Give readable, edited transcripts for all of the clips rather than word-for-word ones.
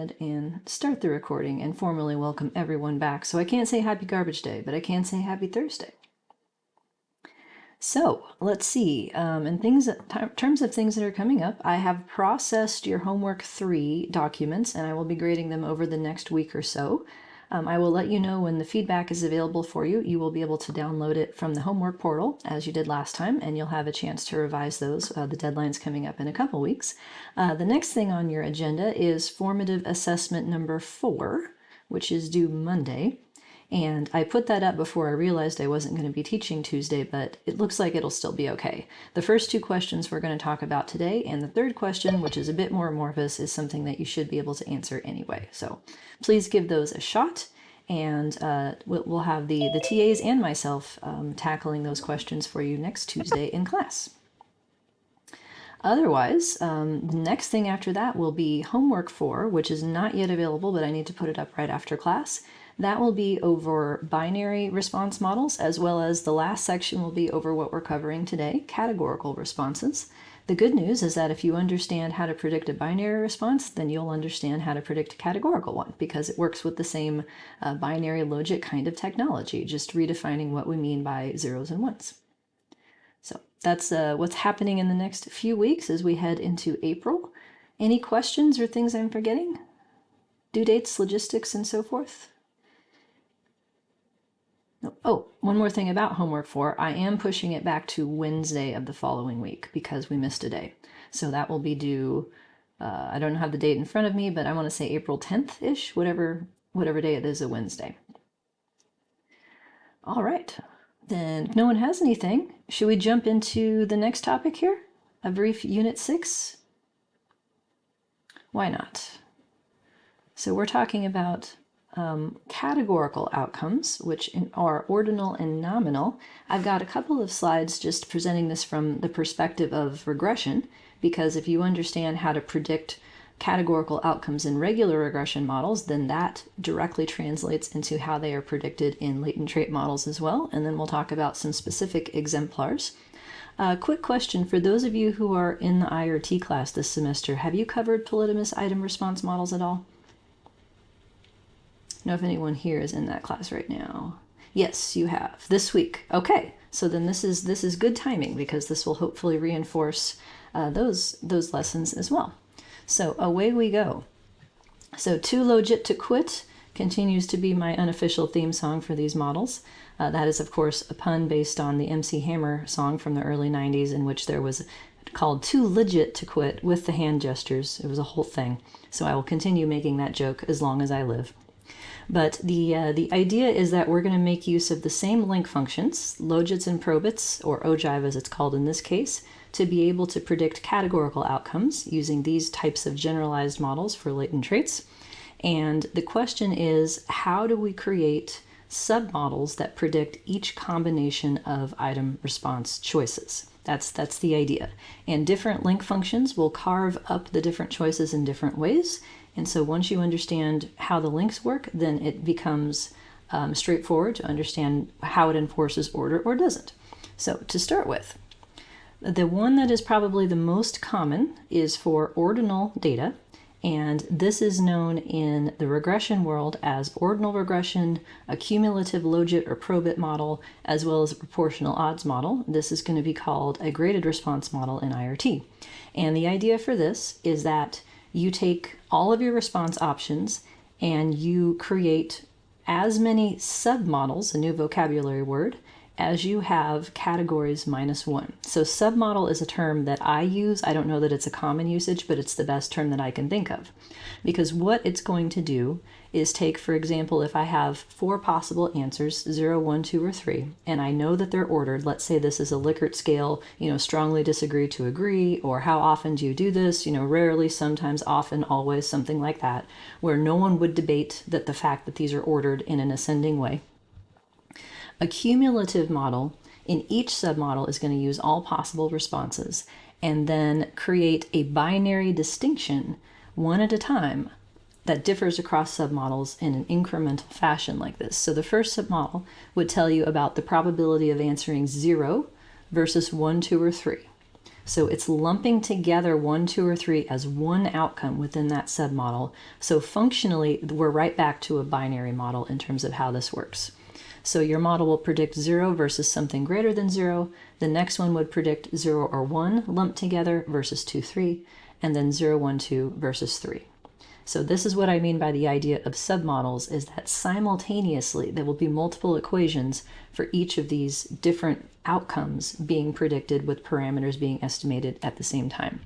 ahead and start the recording and formally welcome everyone back. So I can't say happy garbage day, but I can say happy Thursday. So let's see, in terms of things that are coming up, I have processed your homework 3 documents and I will be grading them over the next week or so. I will let you know when the feedback is available for you. You will be able to download it from the homework portal as you did last time, and you'll have a chance to revise those. The deadline's coming up in a couple weeks. The next thing on your agenda is formative assessment number 4, which is due Monday. And I put that up before I realized I wasn't going to be teaching Tuesday, but it looks like it'll still be okay. The first 2 questions we're going to talk about today, and the third question, which is a bit more amorphous, is something that you should be able to answer anyway. So please give those a shot, and we'll have the TAs and myself tackling those questions for you next Tuesday in class. Otherwise, the next thing after that will be homework 4, which is not yet available, but I need to put it up right after class. That will be over binary response models, as well as the last section will be over what we're covering today, categorical responses. The good news is that if you understand how to predict a binary response, then you'll understand how to predict a categorical one, because it works with the same binary logic kind of technology, just redefining what we mean by zeros and ones. So that's what's happening in the next few weeks as we head into April. Any questions or things I'm forgetting? Due dates, logistics, and so forth? Oh, one more thing about homework 4. I am pushing it back to Wednesday of the following week because we missed a day. So that will be due, I don't have the date in front of me, but I want to say April 10th-ish, whatever day it is, a Wednesday. All right, then if no one has anything, should we jump into the next topic here? A brief Unit 6? Why not? So we're talking about categorical outcomes, which are ordinal and nominal. I've got a couple of slides just presenting this from the perspective of regression, because if you understand how to predict categorical outcomes in regular regression models, then that directly translates into how they are predicted in latent trait models as well. And then we'll talk about some specific exemplars. Quick question for those of you who are in the IRT class this semester, have you covered polytomous item response models at all? Know if anyone here is in that class right now. Yes, you have this week. Okay, so then this is good timing, because this will hopefully reinforce those lessons as well. So away we go. So too logit to quit continues to be my unofficial theme song for these models. That is, of course, a pun based on the MC Hammer song from the early 90s, in which there was called Too Legit to Quit with the hand gestures. It was a whole thing. So I will continue making that joke as long as I live. But the idea is that we're going to make use of the same link functions, logits and probits, or ogive as it's called in this case, to be able to predict categorical outcomes using these types of generalized models for latent traits. And the question is, how do we create submodels that predict each combination of item response choices? That's the idea. And different link functions will carve up the different choices in different ways. And so once you understand how the links work, then it becomes straightforward to understand how it enforces order or doesn't. So to start with, the one that is probably the most common is for ordinal data. And this is known in the regression world as ordinal regression, a cumulative logit or probit model, as well as a proportional odds model. This is going to be called a graded response model in IRT. And the idea for this is that you take all of your response options and you create as many submodels, a new vocabulary word, as you have categories -1. So submodel is a term that I use. I don't know that it's a common usage, but it's the best term that I can think of. Because what it's going to do is take, for example, if I have 4 possible answers, 0, 1, 2, or 3, and I know that they're ordered, let's say this is a Likert scale, strongly disagree to agree, or how often do you do this, rarely, sometimes, often, always, something like that, where no one would debate that the fact that these are ordered in an ascending way. A cumulative model in each submodel is going to use all possible responses and then create a binary distinction one at a time that differs across submodels in an incremental fashion like this. So the first submodel would tell you about the probability of answering 0 versus 1, 2, or 3. So it's lumping together 1, 2, or 3 as one outcome within that submodel. So functionally, we're right back to a binary model in terms of how this works. So your model will predict 0 versus something greater than 0. The next one would predict 0 or 1 lumped together versus 2, 3, and then 0, 1, 2 versus 3. So this is what I mean by the idea of submodels, is that simultaneously there will be multiple equations for each of these different outcomes being predicted with parameters being estimated at the same time.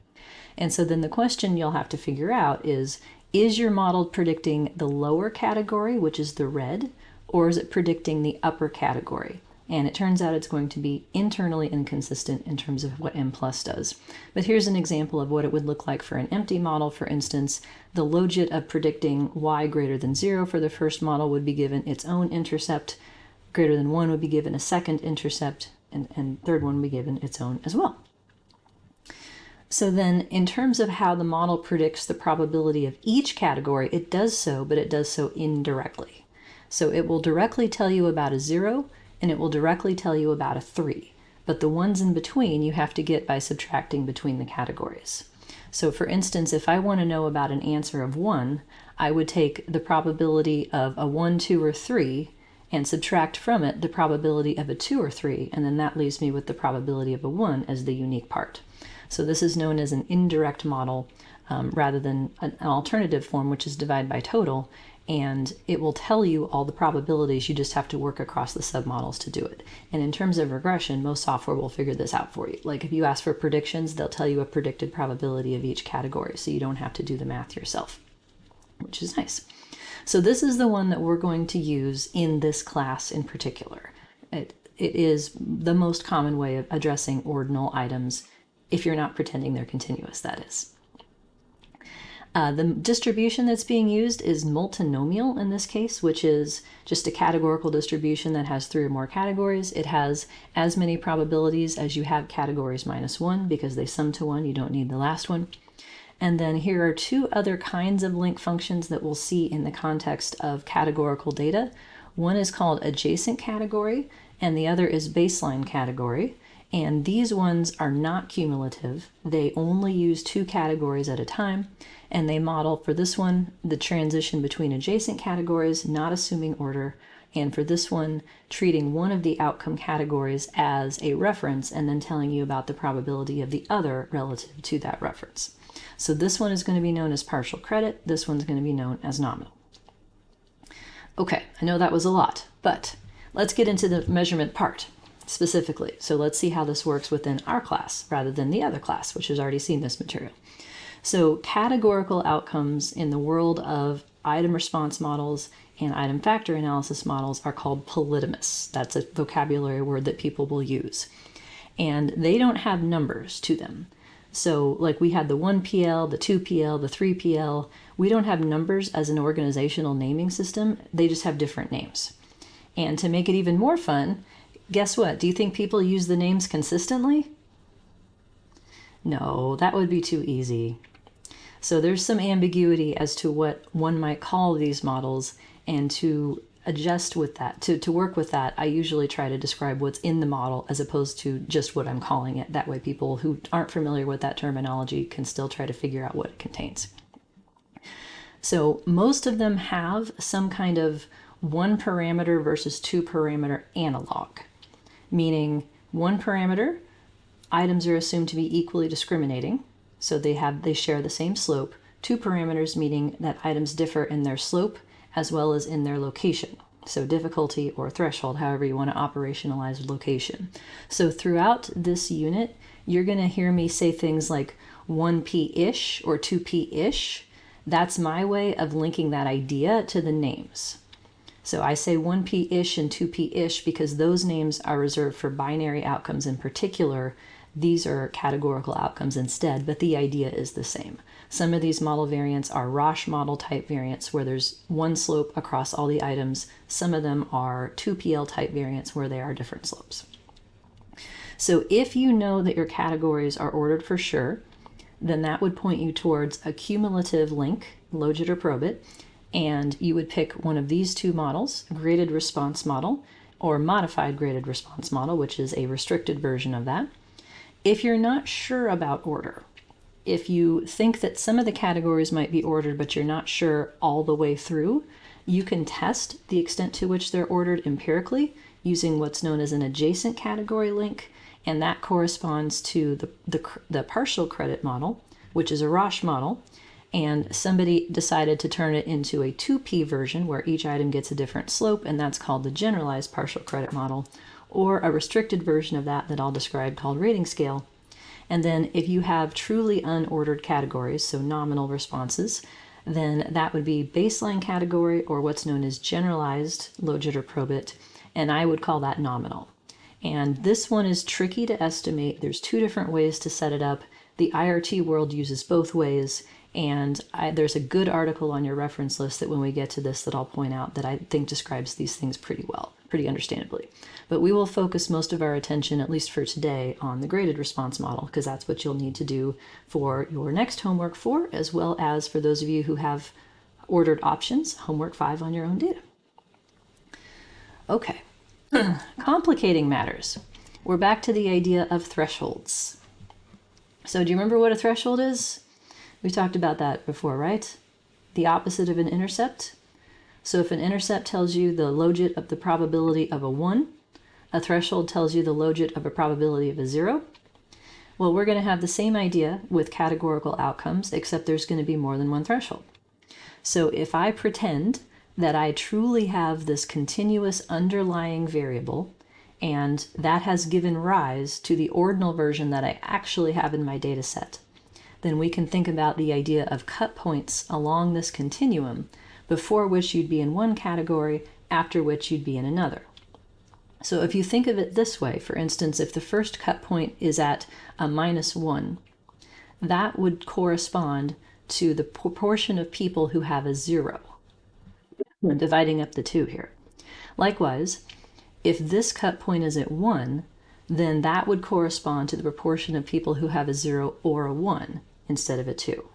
And so then the question you'll have to figure out is your model predicting the lower category, which is the red, or is it predicting the upper category? And it turns out it's going to be internally inconsistent in terms of what M plus does. But here's an example of what it would look like for an empty model. For instance, the logit of predicting y greater than 0 for the first model would be given its own intercept, greater than 1 would be given a second intercept, and third one would be given its own as well. So then in terms of how the model predicts the probability of each category, it does so, but it does so indirectly. So it will directly tell you about a 0, and it will directly tell you about a 3. But the ones in between you have to get by subtracting between the categories. So for instance, if I want to know about an answer of 1, I would take the probability of a 1, 2, or 3 and subtract from it the probability of a 2 or 3, and then that leaves me with the probability of a 1 as the unique part. So this is known as an indirect model rather than an alternative form, which is divide by total, and it will tell you all the probabilities. You just have to work across the submodels to do it. And in terms of regression, most software will figure this out for you. Like if you ask for predictions, they'll tell you a predicted probability of each category, so you don't have to do the math yourself, which is nice. So this is the one that we're going to use in this class in particular. It is the most common way of addressing ordinal items, if you're not pretending they're continuous, that is. The distribution that's being used is multinomial in this case, which is just a categorical distribution that has 3 or more categories. It has as many probabilities as you have categories minus 1, because they sum to 1. You don't need the last one. And then here are 2 other kinds of link functions that we'll see in the context of categorical data. One is called adjacent category, and the other is baseline category. And these ones are not cumulative. They only use 2 categories at a time, and they model for this one the transition between adjacent categories, not assuming order, and for this one treating one of the outcome categories as a reference and then telling you about the probability of the other relative to that reference. So this one is going to be known as partial credit. This one's going to be known as nominal. Okay, I know that was a lot, but let's get into the measurement part specifically. So let's see how this works within our class rather than the other class, which has already seen this material. So categorical outcomes in the world of item response models and item factor analysis models are called polytomous. That's a vocabulary word that people will use. And they don't have numbers to them. So like we had the 1PL, the 2PL, the 3PL, we don't have numbers as an organizational naming system. They just have different names. And to make it even more fun, guess what? Do you think people use the names consistently? No, that would be too easy. So there's some ambiguity as to what one might call these models, and to adjust with that, to work with that, I usually try to describe what's in the model as opposed to just what I'm calling it. That way people who aren't familiar with that terminology can still try to figure out what it contains. So most of them have some kind of 1 parameter versus 2 parameter analog, meaning 1 parameter, items are assumed to be equally discriminating, so they share the same slope. 2 parameters, meaning that items differ in their slope as well as in their location. So difficulty or threshold, however you want to operationalize location. So throughout this unit, you're going to hear me say things like 1p-ish or 2p-ish. That's my way of linking that idea to the names. So I say 1p-ish and 2p-ish because those names are reserved for binary outcomes in particular. These are categorical outcomes instead, but the idea is the same. Some of these model variants are Roche model type variants where there's 1 slope across all the items. Some of them are 2PL type variants where they are different slopes. So if you know that your categories are ordered for sure, then that would point you towards a cumulative link, logit or probit, and you would pick one of these 2 models, graded response model or modified graded response model, which is a restricted version of that. If you're not sure about order, if you think that some of the categories might be ordered, but you're not sure all the way through, you can test the extent to which they're ordered empirically using what's known as an adjacent category link, and that corresponds to the partial credit model, which is a Roche model, and somebody decided to turn it into a 2P version where each item gets a different slope, and that's called the generalized partial credit model, or a restricted version of that I'll describe called rating scale. And then if you have truly unordered categories, so nominal responses, then that would be baseline category or what's known as generalized logit or probit, and I would call that nominal. And this one is tricky to estimate. There's two different ways to set it up. The IRT world uses both ways, and there's a good article on your reference list that when we get to this that I'll point out that I think describes these things pretty well, pretty understandably. But we will focus most of our attention, at least for today, on the graded response model, because that's what you'll need to do for your next homework 4, as well as for those of you who have ordered options, homework 5 on your own data. Okay, complicating matters. We're back to the idea of thresholds. So do you remember what a threshold is? We talked about that before, right? The opposite of an intercept. So if an intercept tells you the logit of the probability of a 1, a threshold tells you the logit of a probability of a 0. Well, we're going to have the same idea with categorical outcomes, except there's going to be more than one threshold. So if I pretend that I truly have this continuous underlying variable, and that has given rise to the ordinal version that I actually have in my data set, then we can think about the idea of cut points along this continuum, before which you'd be in one category, after which you'd be in another. So if you think of it this way, for instance, if the first cut point is at a -1, that would correspond to the proportion of people who have a 0. I'm dividing up the 2 here. Likewise, if this cut point is at 1, then that would correspond to the proportion of people who have a 0 or a 1 instead of a 2.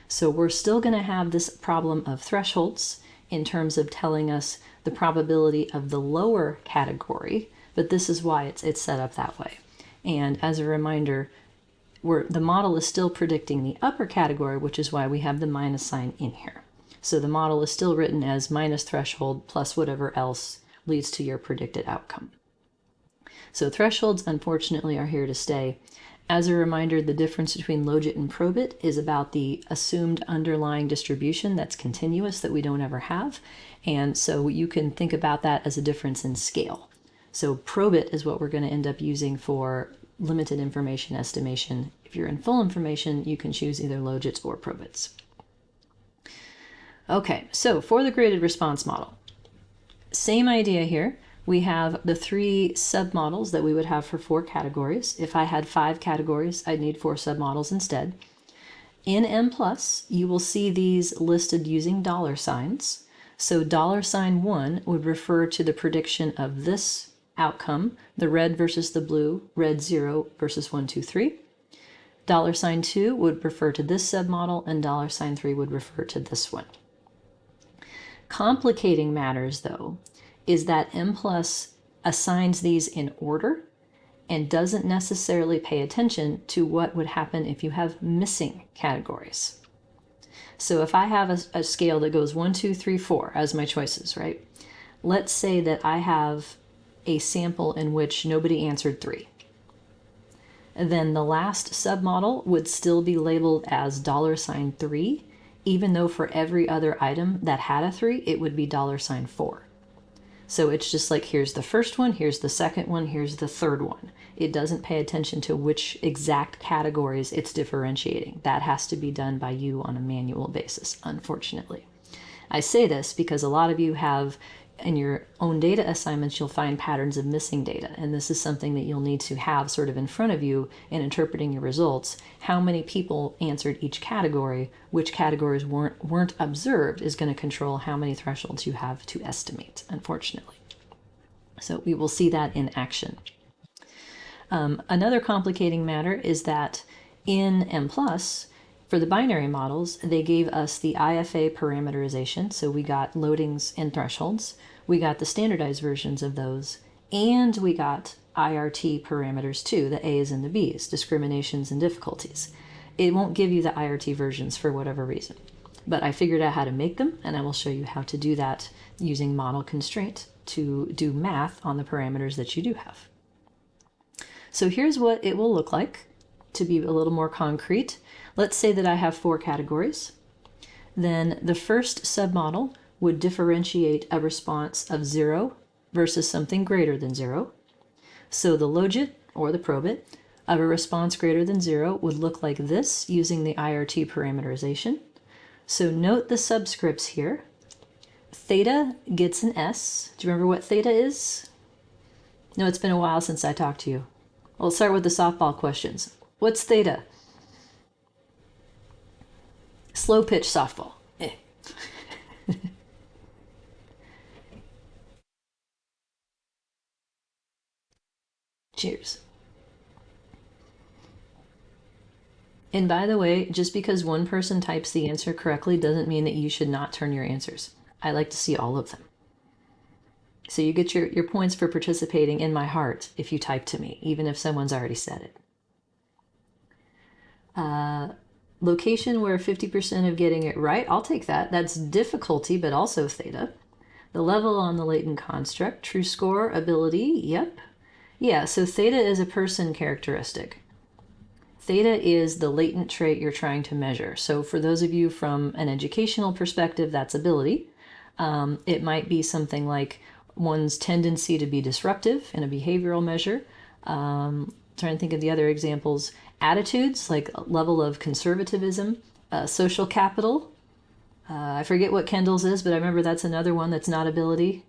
So we're still going to have this problem of thresholds in terms of telling us the probability of the lower category, but this is why it's set up that way. And as a reminder, the model is still predicting the upper category, which is why we have the minus sign in here. So the model is still written as minus threshold plus whatever else leads to your predicted outcome. So thresholds, unfortunately, are here to stay. As a reminder, the difference between logit and probit is about the assumed underlying distribution that's continuous that we don't ever have. And so you can think about that as a difference in scale. So probit is what we're going to end up using for limited information estimation. If you're in full information, you can choose either logits or probits. Okay, so for the graded response model, same idea here. We have the 3 submodels that we would have for 4 categories. If I had 5 categories, I'd need 4 submodels instead. In M+, you will see these listed using dollar signs. So $1 would refer to the prediction of this outcome, the red versus the blue, red 0 versus 1, 2, 3. $2 would refer to this submodel, and $3 would refer to this one. Complicating matters, though, is that M+ assigns these in order and doesn't necessarily pay attention to what would happen if you have missing categories. So if I have a scale that goes 1, 2, 3, 4 as my choices, right? Let's say that I have a sample in which nobody answered 3. Then the last submodel would still be labeled as $3, even though for every other item that had a 3, it would be $4. So it's just like, here's the first one, here's the second one, here's the third one. It doesn't pay attention to which exact categories it's differentiating. That has to be done by you on a manual basis, unfortunately. I say this because a lot of you have, in your own data assignments, you'll find patterns of missing data. And this is something that you'll need to have sort of in front of you in interpreting your results. How many people answered each category, which categories weren't observed is going to control how many thresholds you have to estimate, unfortunately. So we will see that in action. Another complicating matter is that in M+, for the binary models, they gave us the IFA parameterization. So we got loadings and thresholds. We got the standardized versions of those, and we got IRT parameters too, the A's and the B's, discriminations and difficulties. It won't give you the IRT versions for whatever reason. But I figured out how to make them, and I will show you how to do that using model constraint to do math on the parameters that you do have. So here's what it will look like to be a little more concrete. Let's say that I have 4 categories. Then the first submodel would differentiate a response of 0 versus something greater than 0. So the logit, or the probit, of a response greater than 0 would look like this using the IRT parameterization. So note the subscripts here. Theta gets an S. Do you remember what theta is? No, it's been a while since I talked to you. Well, let's start with the softball questions. What's theta? Slow pitch softball. Cheers. And by the way, just because one person types the answer correctly doesn't mean that you should not turn your answers. I like to see all of them. So you get your points for participating in my heart if you type to me, even if someone's already said it. Location where 50% of getting it right, I'll take that. That's difficulty, but also theta. The level on the latent construct, true score, ability, yep. Yeah, so theta is a person characteristic. Theta is the latent trait you're trying to measure. So for those of you from an educational perspective, that's ability. It might be something like one's tendency to be disruptive in a behavioral measure. Trying to think of the other examples. Attitudes, like level of conservatism. Social capital. I forget what Kendall's is, but I remember that's another one that's not ability.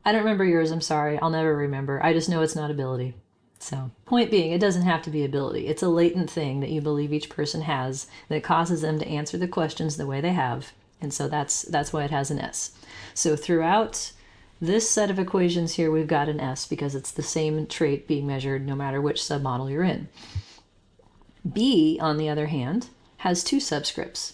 I don't remember yours, I'm sorry. I'll never remember. I just know it's not ability. So, point being, it doesn't have to be ability. It's a latent thing that you believe each person has that causes them to answer the questions the way they have. And so that's why it has an S. So throughout this set of equations here, we've got an S because it's the same trait being measured no matter which submodel you're in. B, on the other hand, has 2 subscripts.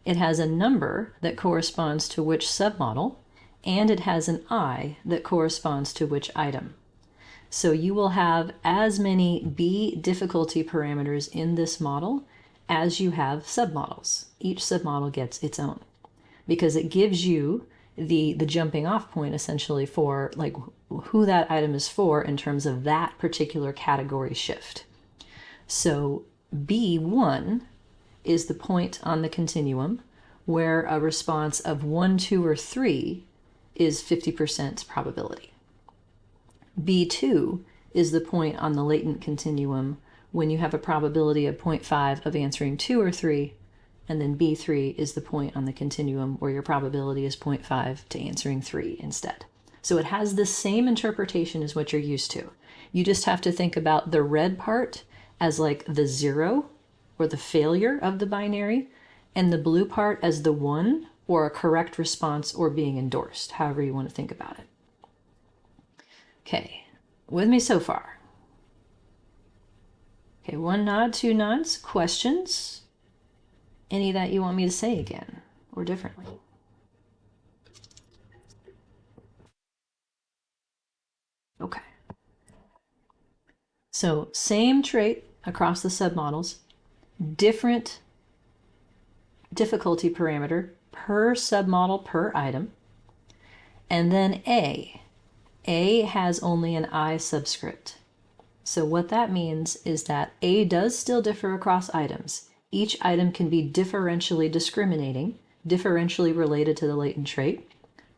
It has a number that corresponds to which submodel, and it has an I that corresponds to which item. So you will have as many B difficulty parameters in this model as you have submodels. Each submodel gets its own because it gives you the jumping off point essentially for like who that item is for in terms of that particular category shift. So B1 is the point on the continuum where a response of 1, 2, or 3 is 50% probability. B2 is the point on the latent continuum when you have a probability of 0.5 of answering 2 or 3, and then B3 is the point on the continuum where your probability is 0.5 to answering 3 instead. So it has the same interpretation as what you're used to. You just have to think about the red part as like the 0 or the failure of the binary, and the blue part as the 1 or a correct response or being endorsed, however you want to think about it. Okay, with me so far? Okay, 1 nod, 2 nods, questions? Any that you want me to say again or differently? Okay. So same trait across the submodels, different difficulty parameter per submodel per item, and then A. A has only an I subscript. So what that means is that A does still differ across items. Each item can be differentially discriminating, differentially related to the latent trait,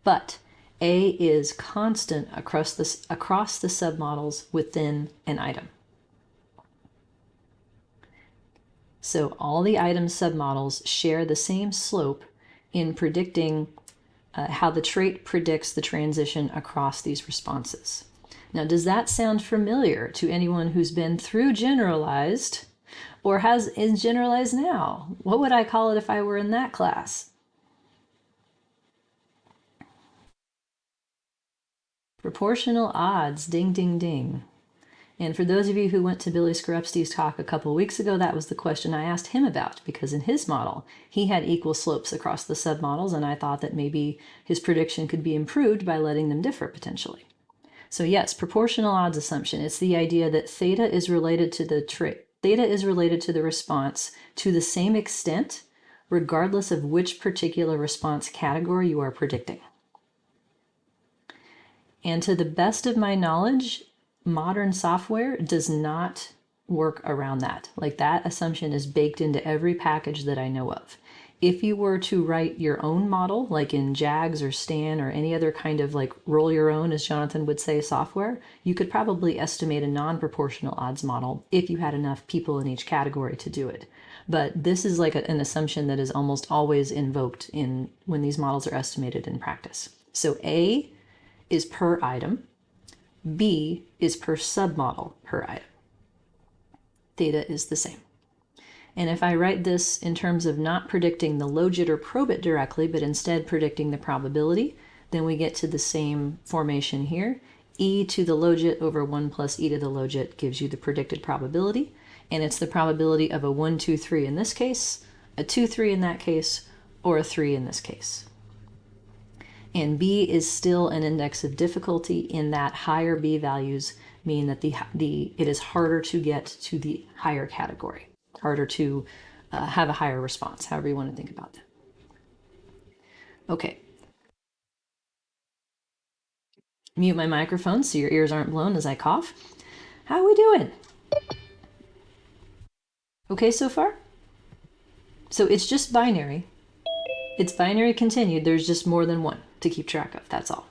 but A is constant across the submodels within an item. So all the item submodels share the same slope in predicting how the trait predicts the transition across these responses. Now, does that sound familiar to anyone who's been through generalized or is generalized now? What would I call it if I were in that class? Proportional odds, ding, ding, ding. And for those of you who went to Billy Skorupski's talk a couple weeks ago, that was the question I asked him about, because in his model, he had equal slopes across the submodels, and I thought that maybe his prediction could be improved by letting them differ potentially. So yes, proportional odds assumption. It's the idea that theta is related to the response to the same extent, regardless of which particular response category you are predicting. And to the best of my knowledge, modern software does not work around that. Like, that assumption is baked into every package that I know of. If you were to write your own model, like in JAGS or STAN or any other kind of like roll your own, as Jonathan would say, software, you could probably estimate a non-proportional odds model if you had enough people in each category to do it. But this is like an assumption that is almost always invoked in when these models are estimated in practice. So A is per item, B is per submodel per item. Theta is the same. And if I write this in terms of not predicting the logit or probit directly, but instead predicting the probability, then we get to the same formation here. E to the logit over 1 plus e to the logit gives you the predicted probability. And it's the probability of a 1, 2, 3 in this case, a 2, 3 in that case, or a 3 in this case. And B is still an index of difficulty in that higher B values mean that it is harder to get to the higher category, harder to have a higher response, however you want to think about that. Okay. Mute my microphone so your ears aren't blown as I cough. How are we doing? Okay so far? So it's just binary. It's binary continued. There's just more than one to keep track of. That's all.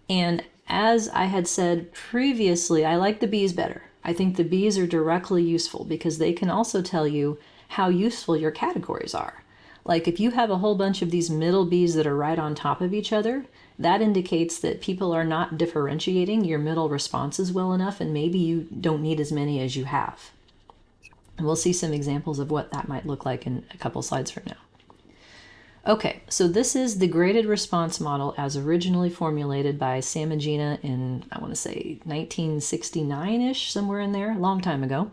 And as I had said previously, I like the B's better. I think the B's are directly useful because they can also tell you how useful your categories are. Like if you have a whole bunch of these middle B's that are right on top of each other, that indicates that people are not differentiating your middle responses well enough, and maybe you don't need as many as you have. And we'll see some examples of what that might look like in a couple slides from now. Okay, so this is the graded response model as originally formulated by Samogina in, I want to say, 1969-ish, somewhere in there, a long time ago.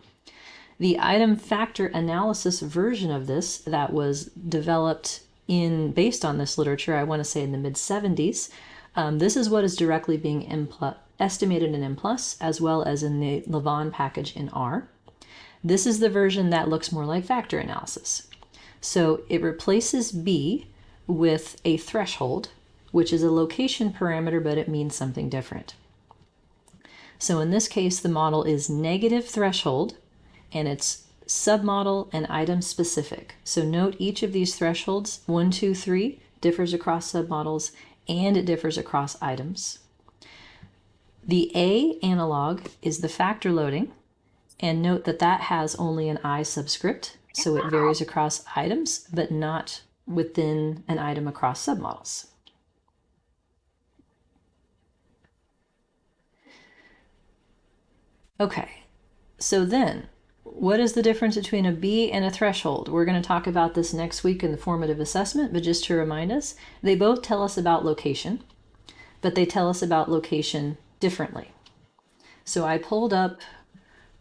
The item factor analysis version of this that was developed based on this literature, I want to say in the mid-70s, this is what is directly being estimated in M+, as well as in the Lavon package in R. This is the version that looks more like factor analysis. So it replaces B with a threshold, which is a location parameter, but it means something different. So in this case, the model is negative threshold, and it's submodel and item specific. So note each of these thresholds, 1, 2, 3, differs across submodels, and it differs across items. The A analog is the factor loading, and note that that has only an I subscript. So it varies across items, but not within an item across submodels. Okay, so then what is the difference between a B and a threshold? We're going to talk about this next week in the formative assessment, but just to remind us, they both tell us about location, but they tell us about location differently. So I pulled up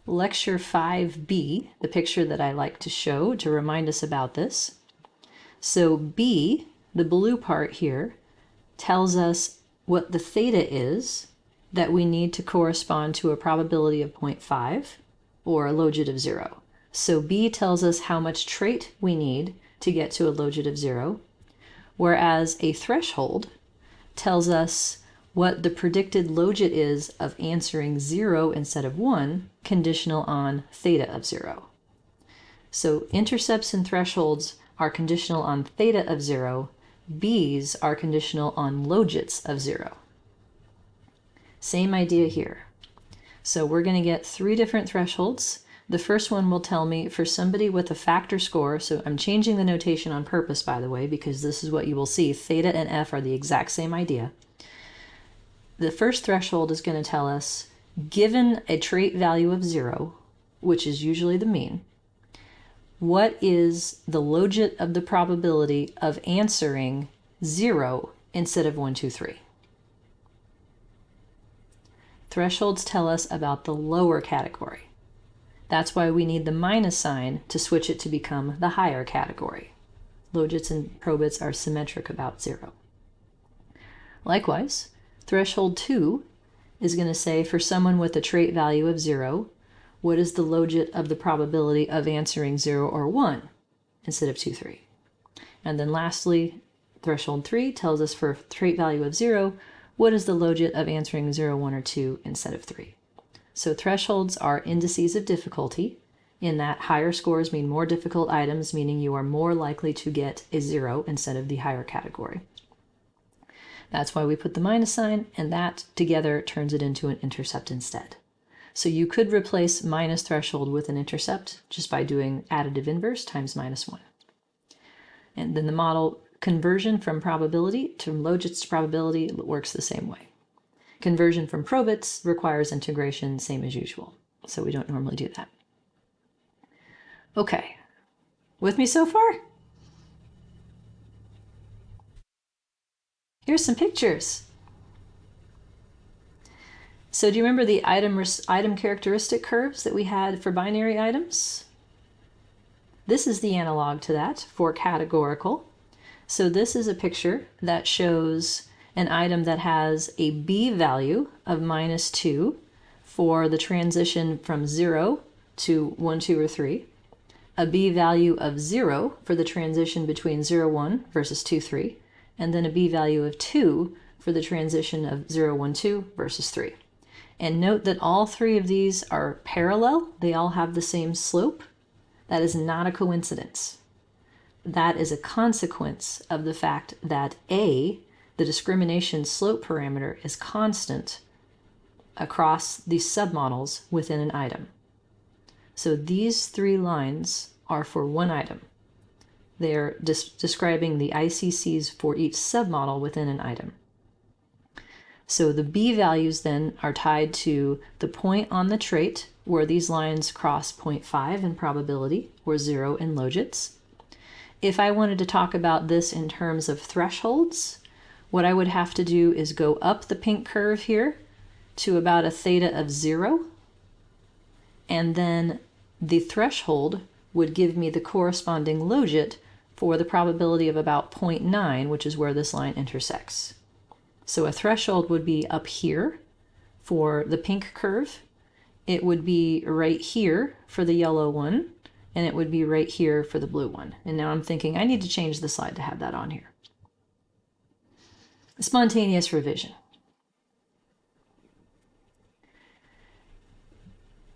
Lecture 5B, the picture that I like to show to remind us about this. So B, the blue part here, tells us what the theta is that we need to correspond to a probability of 0.5 or a logit of 0. So B tells us how much trait we need to get to a logit of 0, whereas a threshold tells us what the predicted logit is of answering 0 instead of 1, conditional on theta of 0. So intercepts and thresholds are conditional on theta of 0. B's are conditional on logits of 0. Same idea here. So we're going to get 3 different thresholds. The first one will tell me for somebody with a factor score, so I'm changing the notation on purpose, by the way, because this is what you will see. Theta and F are the exact same idea. The first threshold is going to tell us, given a trait value of 0, which is usually the mean, what is the logit of the probability of answering 0 instead of 1, 2, 3? Thresholds tell us about the lower category. That's why we need the minus sign to switch it to become the higher category. Logits and probits are symmetric about 0. Likewise, Threshold 2 is going to say for someone with a trait value of 0, what is the logit of the probability of answering 0 or 1 instead of 2, 3? And then lastly, threshold 3 tells us for a trait value of 0, what is the logit of answering 0, 1, or 2 instead of 3? So thresholds are indices of difficulty, in that higher scores mean more difficult items, meaning you are more likely to get a 0 instead of the higher category. That's why we put the minus sign, and that together turns it into an intercept instead. So you could replace minus threshold with an intercept just by doing additive inverse times -1. And then the model conversion from probability to logits to probability works the same way. Conversion from probits requires integration, same as usual. So we don't normally do that. Okay, with me so far? Here's some pictures. So do you remember the item characteristic curves that we had for binary items? This is the analog to that for categorical. So this is a picture that shows an item that has a B value of -2 for the transition from 0 to 1, 2, or 3, a B value of 0 for the transition between 0, 1 versus 2, 3, and then a B value of 2 for the transition of 0, 1, 2 versus 3. And note that all three of these are parallel. They all have the same slope. That is not a coincidence. That is a consequence of the fact that A, the discrimination slope parameter, is constant across these submodels within an item. So these three lines are for one item. They're describing the ICCs for each submodel within an item. So the B values then are tied to the point on the trait where these lines cross 0.5 in probability or 0 in logits. If I wanted to talk about this in terms of thresholds, what I would have to do is go up the pink curve here to about a theta of 0, and then the threshold would give me the corresponding logit for the probability of about 0.9, which is where this line intersects. So a threshold would be up here for the pink curve, it would be right here for the yellow one, and it would be right here for the blue one. And now I'm thinking I need to change the slide to have that on here. Spontaneous revision.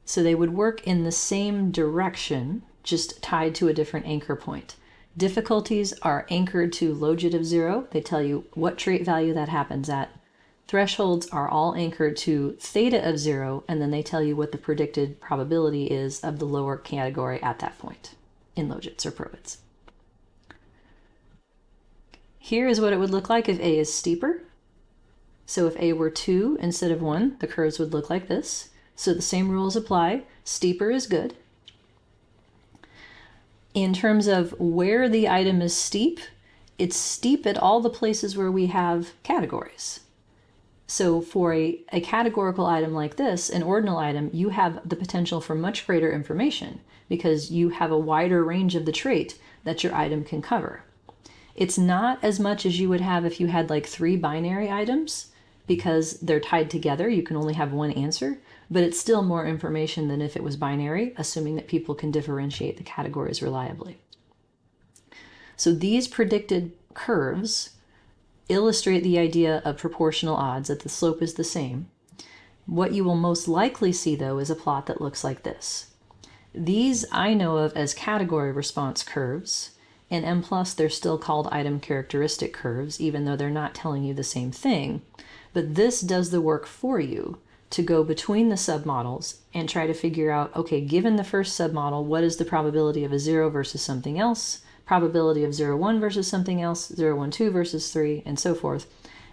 So they would work in the same direction, just tied to a different anchor point. Difficulties are anchored to logit of 0. They tell you what trait value that happens at. Thresholds are all anchored to theta of 0, and then they tell you what the predicted probability is of the lower category at that point in logits or probits. Here is what it would look like if A is steeper. So if A were 2 instead of 1, the curves would look like this. So the same rules apply. Steeper is good. In terms of where the item is steep, it's steep at all the places where we have categories. So for a categorical item like this, an ordinal item, you have the potential for much greater information because you have a wider range of the trait that your item can cover. It's not as much as you would have if you had like 3 binary items because they're tied together. You can only have one answer, but it's still more information than if it was binary, assuming that people can differentiate the categories reliably. So these predicted curves illustrate the idea of proportional odds, that the slope is the same. What you will most likely see, though, is a plot that looks like this. These I know of as category response curves. In M+, they're still called item characteristic curves, even though they're not telling you the same thing. But this does the work for you to go between the submodels and try to figure out, okay, given the first submodel, what is the probability of a 0 versus something else? Probability of 0, 1 versus something else, 0, 1, 2 versus 3, and so forth.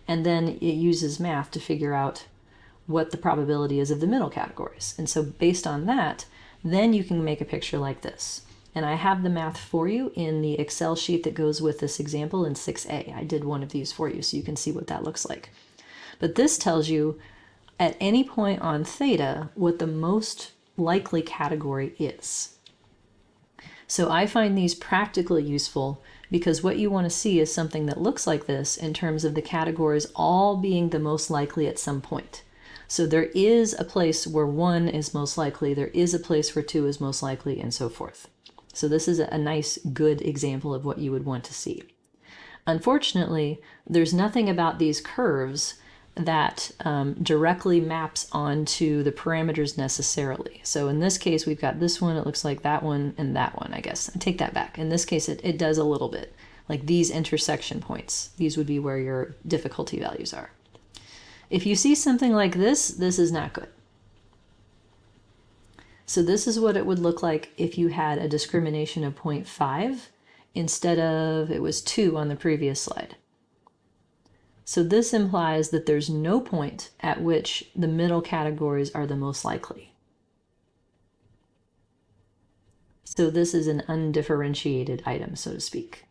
And then it uses math to figure out what the probability is of the middle categories. And so based on that, then you can make a picture like this. And I have the math for you in the Excel sheet that goes with this example in 6A. I did one of these for you so you can see what that looks like. But this tells you at any point on theta what the most likely category is. So I find these practically useful because what you want to see is something that looks like this in terms of the categories all being the most likely at some point. So there is a place where 1 is most likely, there is a place where 2 is most likely, and so forth. So this is a nice, good example of what you would want to see. Unfortunately, there's nothing about these curves that directly maps onto the parameters necessarily. So in this case, we've got this one, it looks like that one, and that one, I guess. I take that back. In this case, it does a little bit. Like these intersection points, these would be where your difficulty values are. If you see something like this is not good. So this is what it would look like if you had a discrimination of 0.5 instead of, it was 2 on the previous slide. So this implies that there's no point at which the middle categories are the most likely. So this is an undifferentiated item, so to speak.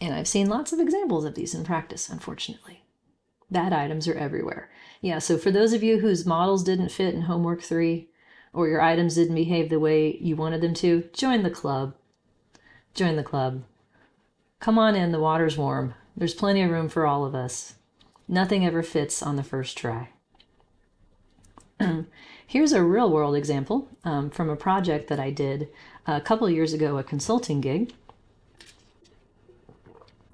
And I've seen lots of examples of these in practice, unfortunately. Bad items are everywhere. Yeah, so for those of you whose models didn't fit in homework 3, or your items didn't behave the way you wanted them to, join the club. Join the club. Come on in, the water's warm. There's plenty of room for all of us. Nothing ever fits on the first try. Here's a real world example from a project that I did a couple of years ago, a consulting gig.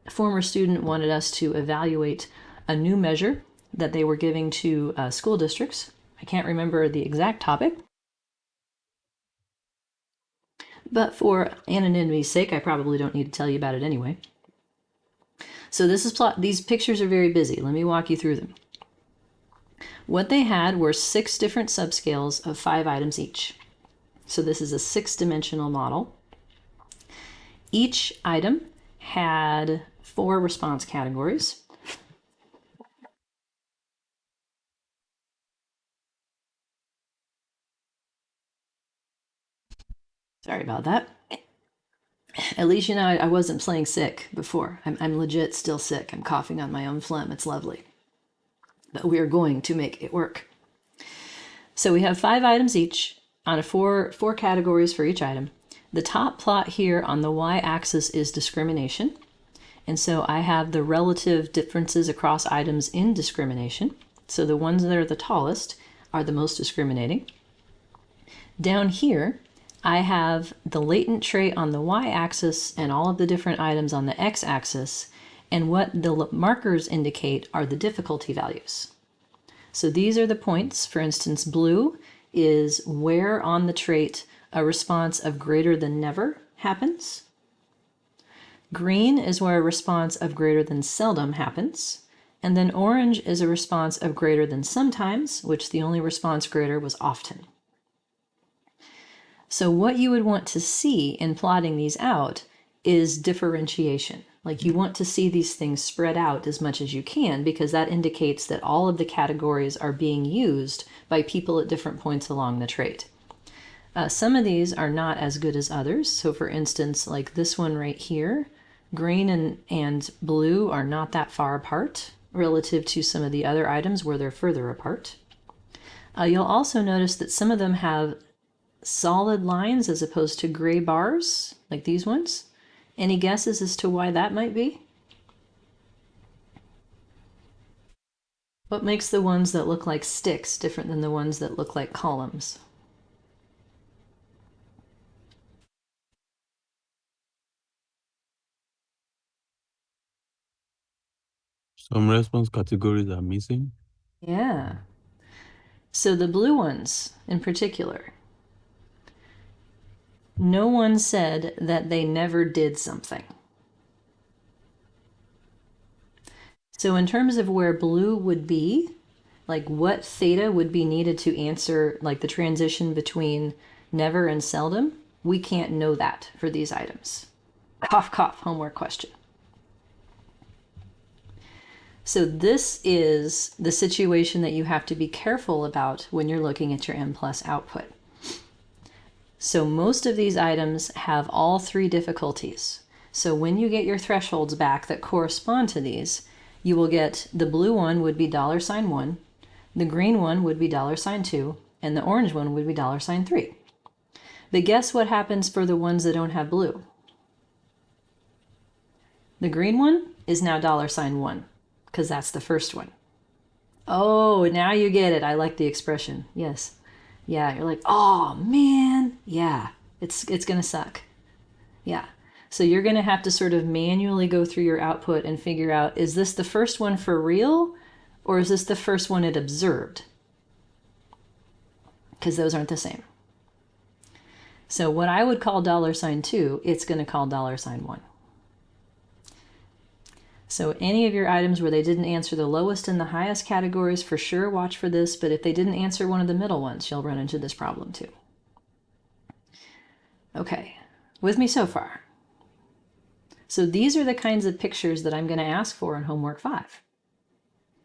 A former student wanted us to evaluate a new measure that they were giving to school districts. I can't remember the exact topic, but for anonymity's sake, I probably don't need to tell you about it anyway. So this is these pictures are very busy. Let me walk you through them. What they had were 6 different subscales of 5 items each. So this is a 6-dimensional model. Each item had 4 response categories. Sorry about that. At least you know I wasn't playing sick before. I'm legit still sick. I'm coughing on my own phlegm. It's lovely. But we are going to make it work. So we have 5 items each on 4 categories for each item. The top plot here on the y-axis is discrimination. And so I have the relative differences across items in discrimination. So the ones that are the tallest are the most discriminating. Down here, I have the latent trait on the y-axis and all of the different items on the x-axis, and what the markers indicate are the difficulty values. So these are the points. For instance, blue is where on the trait a response of greater than never happens. Green is where a response of greater than seldom happens. And then orange is a response of greater than sometimes, which the only response greater was often. So what you would want to see in plotting these out is differentiation. Like you want to see these things spread out as much as you can, because that indicates that all of the categories are being used by people at different points along the trait. Some of these are not as good as others. So for instance, like this one right here, green and blue are not that far apart relative to some of the other items where they're further apart. You'll also notice that some of them have solid lines as opposed to gray bars, like these ones. Any guesses as to why that might be? What makes the ones that look like sticks different than the ones that look like columns? Some response categories are missing. Yeah. So the blue ones in particular, no one said that they never did something. So in terms of where blue would be, like what theta would be needed to answer like the transition between never and seldom, we can't know that for these items. Cough, cough, homework question. So this is the situation that you have to be careful about when you're looking at your M+ output. So most of these items have all 3 difficulties. So when you get your thresholds back that correspond to these, you will get the blue one would be $1, the green one would be $2, and the orange one would be $3. But guess what happens for the ones that don't have blue? The green one is now $1 because that's the first one. Oh, now you get it. I like the expression. Yes. Yeah, you're like, oh man, yeah, it's gonna suck. Yeah. So you're gonna have to sort of manually go through your output and figure out, is this the first one for real, or is this the first one it observed? Because those aren't the same. So what I would call $2, it's gonna call $1. So any of your items where they didn't answer the lowest and the highest categories, for sure watch for this, but if they didn't answer one of the middle ones, you'll run into this problem too. Okay, with me so far? So these are the kinds of pictures that I'm going to ask for in homework 5.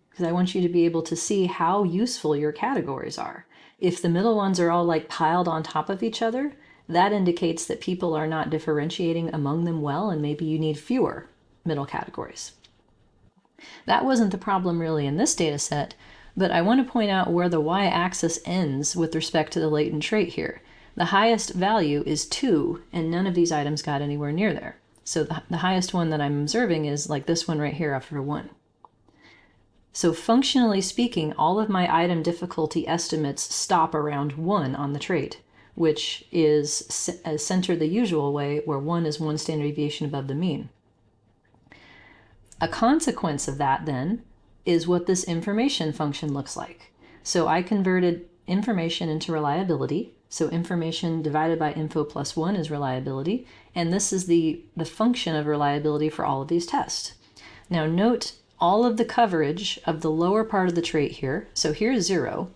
Because I want you to be able to see how useful your categories are. If the middle ones are all like piled on top of each other, that indicates that people are not differentiating among them well, and maybe you need fewer middle categories. That wasn't the problem really in this data set, but I want to point out where the y-axis ends with respect to the latent trait here. The highest value is 2, and none of these items got anywhere near there. So the highest one that I'm observing is like this one right here after 1. So functionally speaking, all of my item difficulty estimates stop around 1 on the trait, which is centered the usual way, where 1 is 1 standard deviation above the mean. A consequence of that, then, is what this information function looks like. So I converted information into reliability. So information divided by info plus 1 is reliability. And this is the function of reliability for all of these tests. Now note all of the coverage of the lower part of the trait here. So here's 0.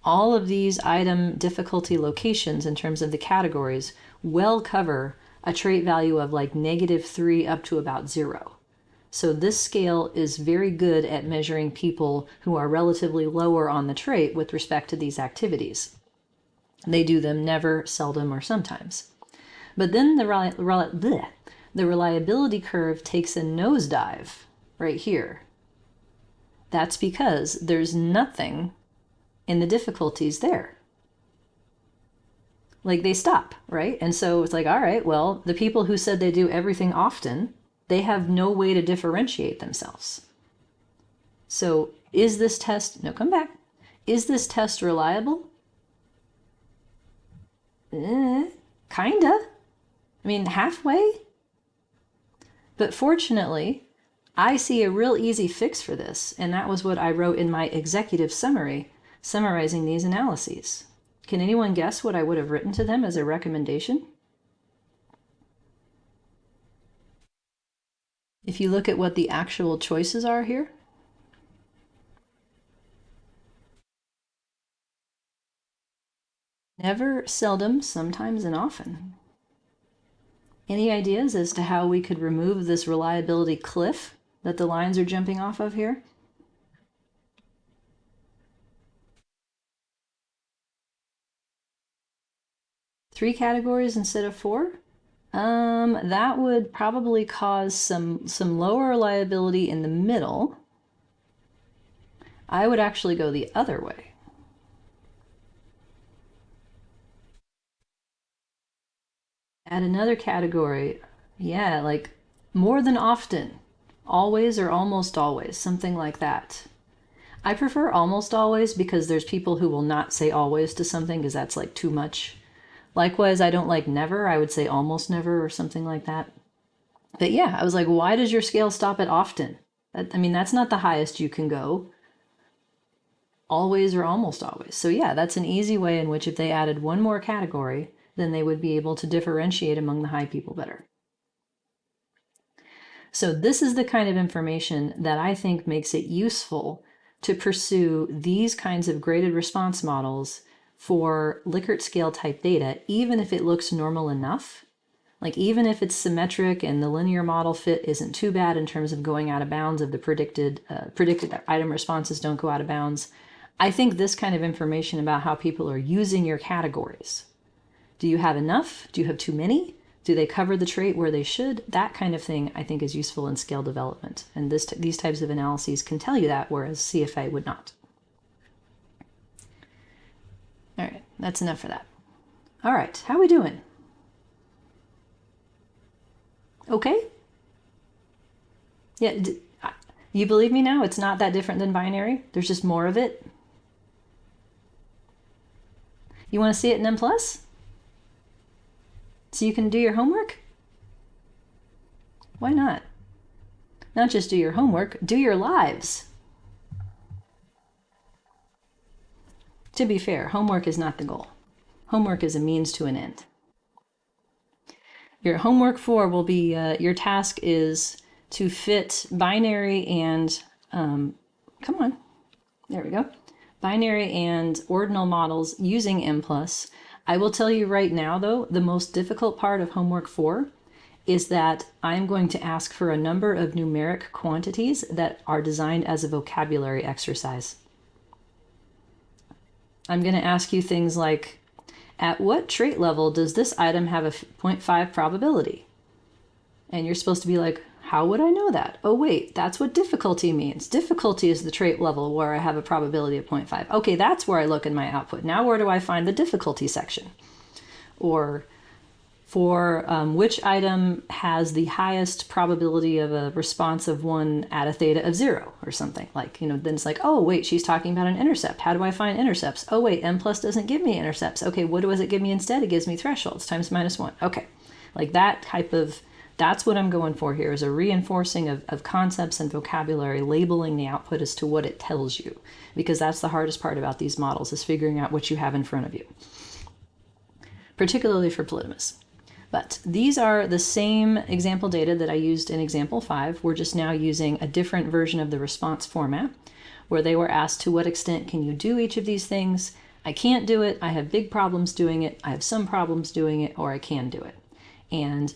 All of these item difficulty locations in terms of the categories well cover a trait value of like -3 up to about 0. So this scale is very good at measuring people who are relatively lower on the trait with respect to these activities. They do them never, seldom, or sometimes. But then the reliability curve takes a nosedive right here. That's because there's nothing in the difficulties there. Like they stop, right? And so it's like, all right, well, the people who said they do everything often, they have no way to differentiate themselves. So is this test, no, come back. Is this test reliable? Kinda. I mean, halfway. But fortunately, I see a real easy fix for this, and that was what I wrote in my executive summary, summarizing these analyses. Can anyone guess what I would have written to them as a recommendation? If you look at what the actual choices are here, never, seldom, sometimes, and often. Any ideas as to how we could remove this reliability cliff that the lines are jumping off of here? Three categories instead of 4? That would probably cause some lower reliability in the middle. I would actually go the other way. Add another category. Yeah, like more than often. Always or almost always, something like that. I prefer almost always because there's people who will not say always to something because that's like too much. Likewise, I don't like never. I would say almost never or something like that. But yeah, I was like, why does your scale stop at often? I mean, that's not the highest you can go. Always or almost always. So yeah, that's an easy way in which if they added one more category, then they would be able to differentiate among the high people better. So this is the kind of information that I think makes it useful to pursue these kinds of graded response models for Likert scale type data, even if it looks normal enough. Like even if it's symmetric and the linear model fit isn't too bad in terms of going out of bounds of the predicted item responses don't go out of bounds. I think this kind of information about how people are using your categories. Do you have enough? Do you have too many? Do they cover the trait where they should? That kind of thing I think is useful in scale development. And these types of analyses can tell you that, whereas CFA would not. All right, that's enough for that. All right, how are we doing? Okay? Yeah, you believe me now? It's not that different than binary. There's just more of it. You want to see it in M+? So you can do your homework? Why not? Not just do your homework, do your lives. To be fair, homework is not the goal. Homework is a means to an end. Your homework 4 will be, your task is to fit binary and, come on, there we go, binary and ordinal models using M+. I will tell you right now, though, the most difficult part of homework 4 is that I'm going to ask for a number of numeric quantities that are designed as a vocabulary exercise. I'm going to ask you things like, at what trait level does this item have a 0.5 probability? And you're supposed to be like, how would I know that? Oh, wait, that's what difficulty means. Difficulty is the trait level where I have a probability of 0.5. Okay, that's where I look in my output. Now where do I find the difficulty section? Or for which item has the highest probability of a response of 1 at a theta of 0 or something. Like, then it's like, oh, wait, she's talking about an intercept. How do I find intercepts? Oh, wait, M+ doesn't give me intercepts. Okay, what does it give me instead? It gives me thresholds times -1. Okay, like that type of, that's what I'm going for here, is a reinforcing of concepts and vocabulary, labeling the output as to what it tells you. Because that's the hardest part about these models, is figuring out what you have in front of you. Particularly for polytomous. But these are the same example data that I used in example 5. We're just now using a different version of the response format, where they were asked, to what extent can you do each of these things? I can't do it, I have big problems doing it, I have some problems doing it, or I can do it. And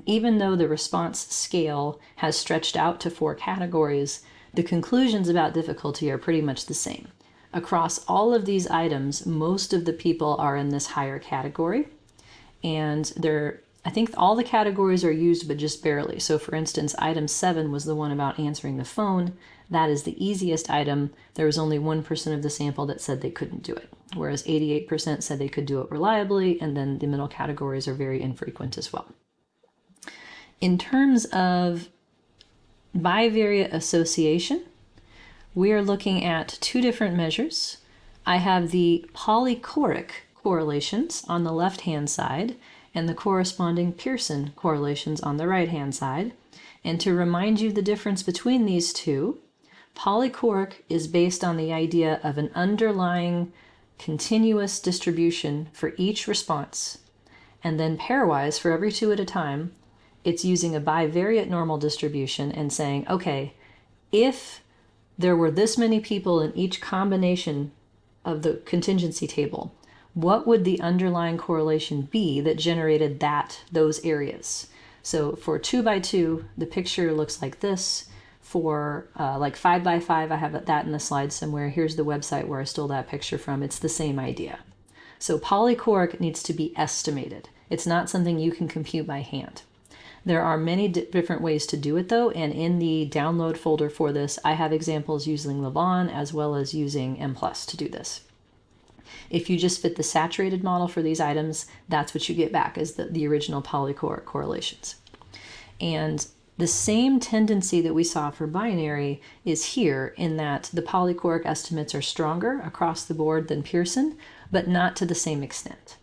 even though the response scale has stretched out to 4 categories, the conclusions about difficulty are pretty much the same. Across all of these items, most of the people are in this higher category. And I think all the categories are used, but just barely. So for instance, item 7 was the one about answering the phone. That is the easiest item. There was only 1% of the sample that said they couldn't do it, whereas 88% said they could do it reliably, and then the middle categories are very infrequent as well. In terms of bivariate association, we are looking at 2 different measures. I have the polychoric correlations on the left-hand side and the corresponding Pearson correlations on the right-hand side. And to remind you the difference between these two, polychoric is based on the idea of an underlying continuous distribution for each response. And then pairwise, for every 2 at a time, it's using a bivariate normal distribution and saying, okay, if there were this many people in each combination of the contingency table, what would the underlying correlation be that generated those areas? So for 2 by 2, the picture looks like this. For like 5 by 5, I have that in the slide somewhere. Here's the website where I stole that picture from. It's the same idea. So polychoric needs to be estimated. It's not something you can compute by hand. There are many different ways to do it though, and in the download folder for this, I have examples using LeBon as well as using M+ to do this. If you just fit the saturated model for these items, that's what you get back as the original polychoric correlations. And the same tendency that we saw for binary is here, in that the polychoric estimates are stronger across the board than Pearson, but not to the same extent.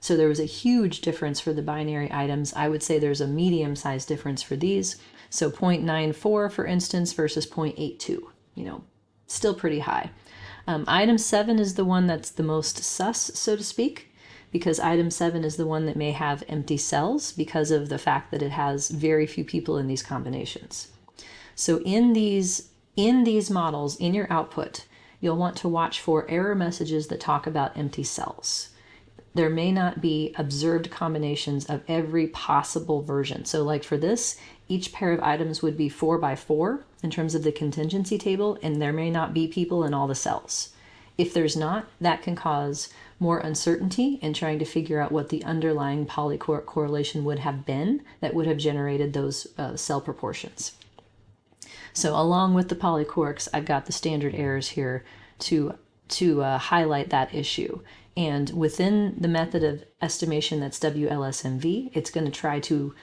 So there was a huge difference for the binary items. I would say there's a medium-sized difference for these. So 0.94, for instance, versus 0.82, still pretty high. Item 7 is the one that's the most sus, so to speak, because item 7 is the one that may have empty cells because of the fact that it has very few people in these combinations. So in these models, in your output, you'll want to watch for error messages that talk about empty cells. There may not be observed combinations of every possible version. So like for this, each pair of items would be 4 by 4 in terms of the contingency table, and there may not be people in all the cells. If there's not, that can cause more uncertainty in trying to figure out what the underlying polychoric correlation would have been that would have generated those cell proportions. So along with the polychorics, I've got the standard errors here to highlight that issue. And within the method of estimation that's WLSMV, it's going to try to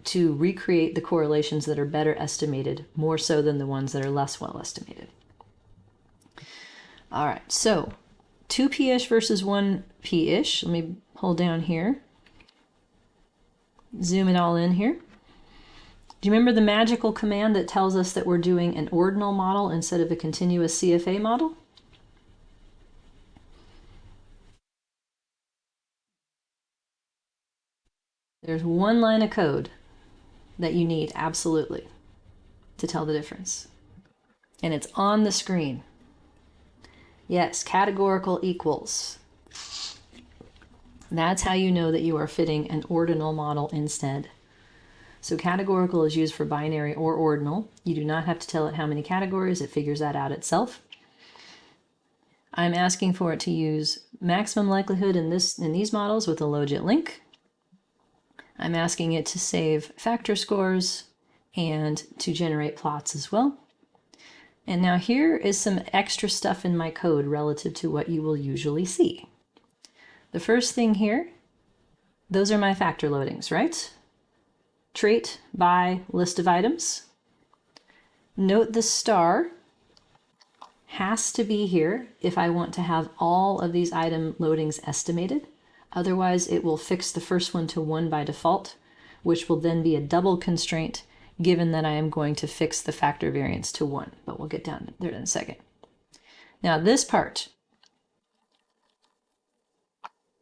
to recreate the correlations that are better estimated, more so than the ones that are less well estimated. All right, so 2p-ish versus 1p-ish. Let me hold down here. Zoom it all in here. Do you remember the magical command that tells us that we're doing an ordinal model instead of a continuous CFA model? There's one line of code that you need absolutely to tell the difference. And it's on the screen. Yes, categorical equals. That's how you know that you are fitting an ordinal model instead. So categorical is used for binary or ordinal. You do not have to tell it how many categories. It figures that out itself. I'm asking for it to use maximum likelihood in these models with a logit link. I'm asking it to save factor scores and to generate plots as well. And now here is some extra stuff in my code relative to what you will usually see. The first thing here, those are my factor loadings, right? Trait by list of items. Note the star has to be here if I want to have all of these item loadings estimated. Otherwise, it will fix the first one to 1 by default, which will then be a double constraint given that I am going to fix the factor variance to 1. But we'll get down there in a second. Now this part,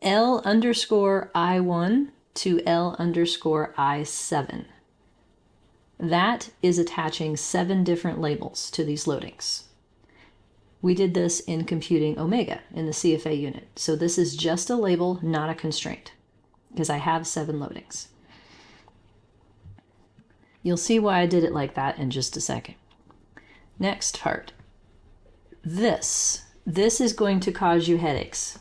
L underscore I1 to L underscore I7. That is attaching 7 different labels to these loadings. We did this in computing omega in the CFA unit. So this is just a label, not a constraint, because I have 7 loadings. You'll see why I did it like that in just a second. Next part. This is going to cause you headaches.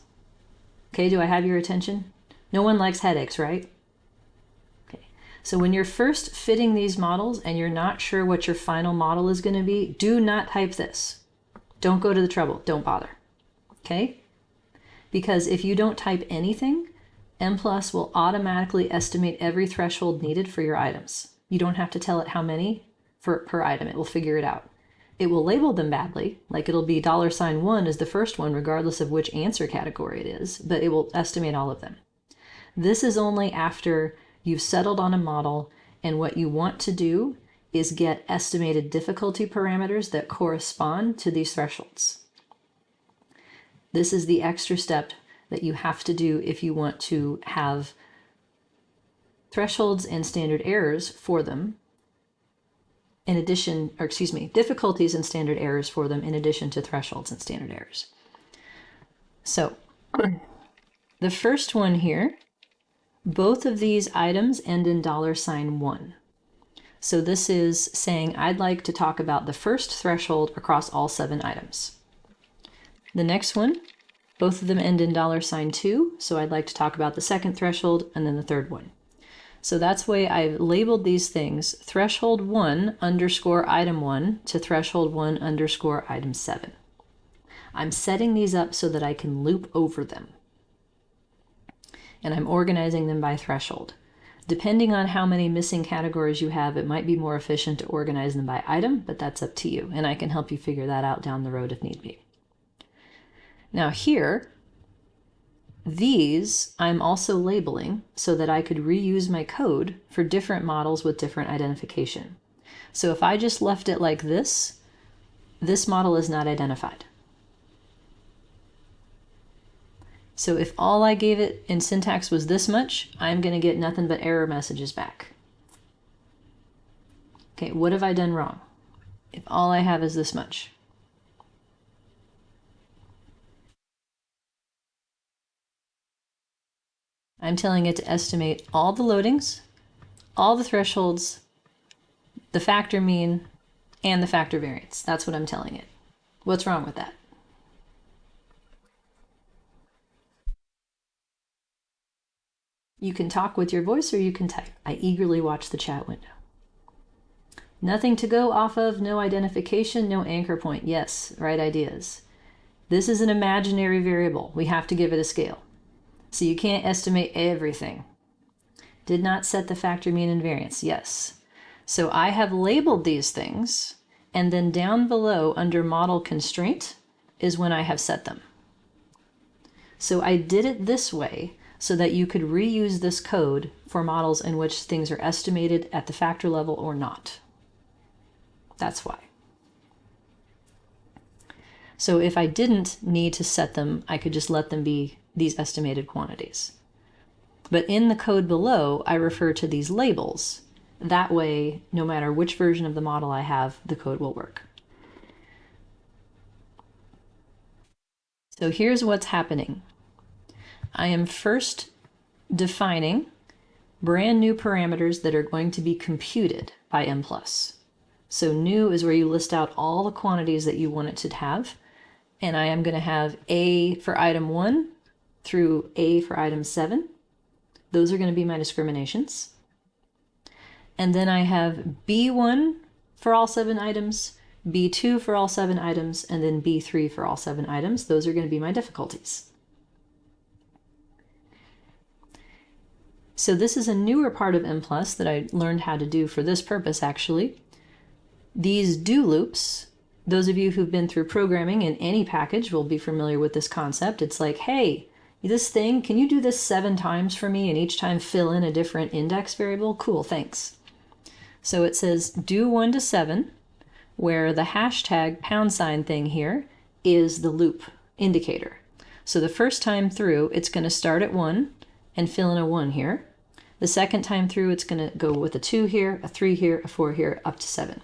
Okay, do I have your attention? No one likes headaches, right? Okay. So when you're first fitting these models and you're not sure what your final model is going to be, do not type this. Don't go to the trouble. Don't bother. Okay? Because if you don't type anything, M+ will automatically estimate every threshold needed for your items. You don't have to tell it how many per item. It will figure it out. It will label them badly, like it'll be $1 is the first one, regardless of which answer category it is, but it will estimate all of them. This is only after you've settled on a model, and what you want to do is get estimated difficulty parameters that correspond to these thresholds. This is the extra step that you have to do if you want to have thresholds and standard errors for them in addition, or excuse me, difficulties and standard errors for them in addition to thresholds and standard errors. So the first one here, both of these items end in $1. So this is saying I'd like to talk about the first threshold across all 7 items. The next one, both of them end in $2, so I'd like to talk about the second threshold and then the third one. So that's why I've labeled these things threshold 1 underscore item 1 to threshold 1 underscore item 7. I'm setting these up so that I can loop over them. And I'm organizing them by threshold. Depending on how many missing categories you have, it might be more efficient to organize them by item, but that's up to you, and I can help you figure that out down the road if need be. Now here, these I'm also labeling so that I could reuse my code for different models with different identification. So if I just left it like this model is not identified. So if all I gave it in syntax was this much, I'm going to get nothing but error messages back. Okay, what have I done wrong? If all I have is this much. I'm telling it to estimate all the loadings, all the thresholds, the factor mean, and the factor variance. That's what I'm telling it. What's wrong with that? You can talk with your voice or you can type. I eagerly watch the chat window. Nothing to go off of, no identification, no anchor point. Yes, right ideas. This is an imaginary variable. We have to give it a scale. So you can't estimate everything. Did not set the factor mean and variance. Yes. So I have labeled these things, and then down below under model constraint is when I have set them. So I did it this way so that you could reuse this code for models in which things are estimated at the factor level or not. That's why. So if I didn't need to set them, I could just let them be these estimated quantities. But in the code below, I refer to these labels. That way, no matter which version of the model I have, the code will work. So here's what's happening. I am first defining brand new parameters that are going to be computed by M+. So new is where you list out all the quantities that you want it to have. And I am going to have A for item 1 through A for item 7. Those are going to be my discriminations. And then I have B1 for all 7 items, B2 for all 7 items, and then B3 for all 7 items. Those are going to be my difficulties. So this is a newer part of M+ that I learned how to do for this purpose, actually. These do loops, those of you who've been through programming in any package will be familiar with this concept. It's like, hey, this thing, can you do this 7 times for me and each time fill in a different index variable? Cool, thanks. So it says do 1 to 7, where the hashtag # thing here is the loop indicator. So the first time through, it's going to start at 1 and fill in a 1 here. The second time through, it's going to go with a 2 here, a 3 here, a 4 here, up to 7.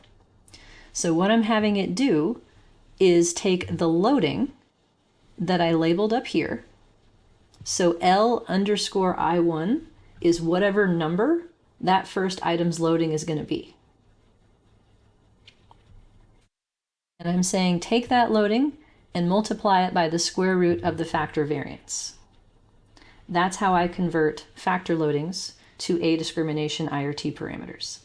So what I'm having it do is take the loading that I labeled up here. So L_I1 is whatever number that first item's loading is going to be. And I'm saying take that loading and multiply it by the square root of the factor variance. That's how I convert factor loadings to A discrimination IRT parameters.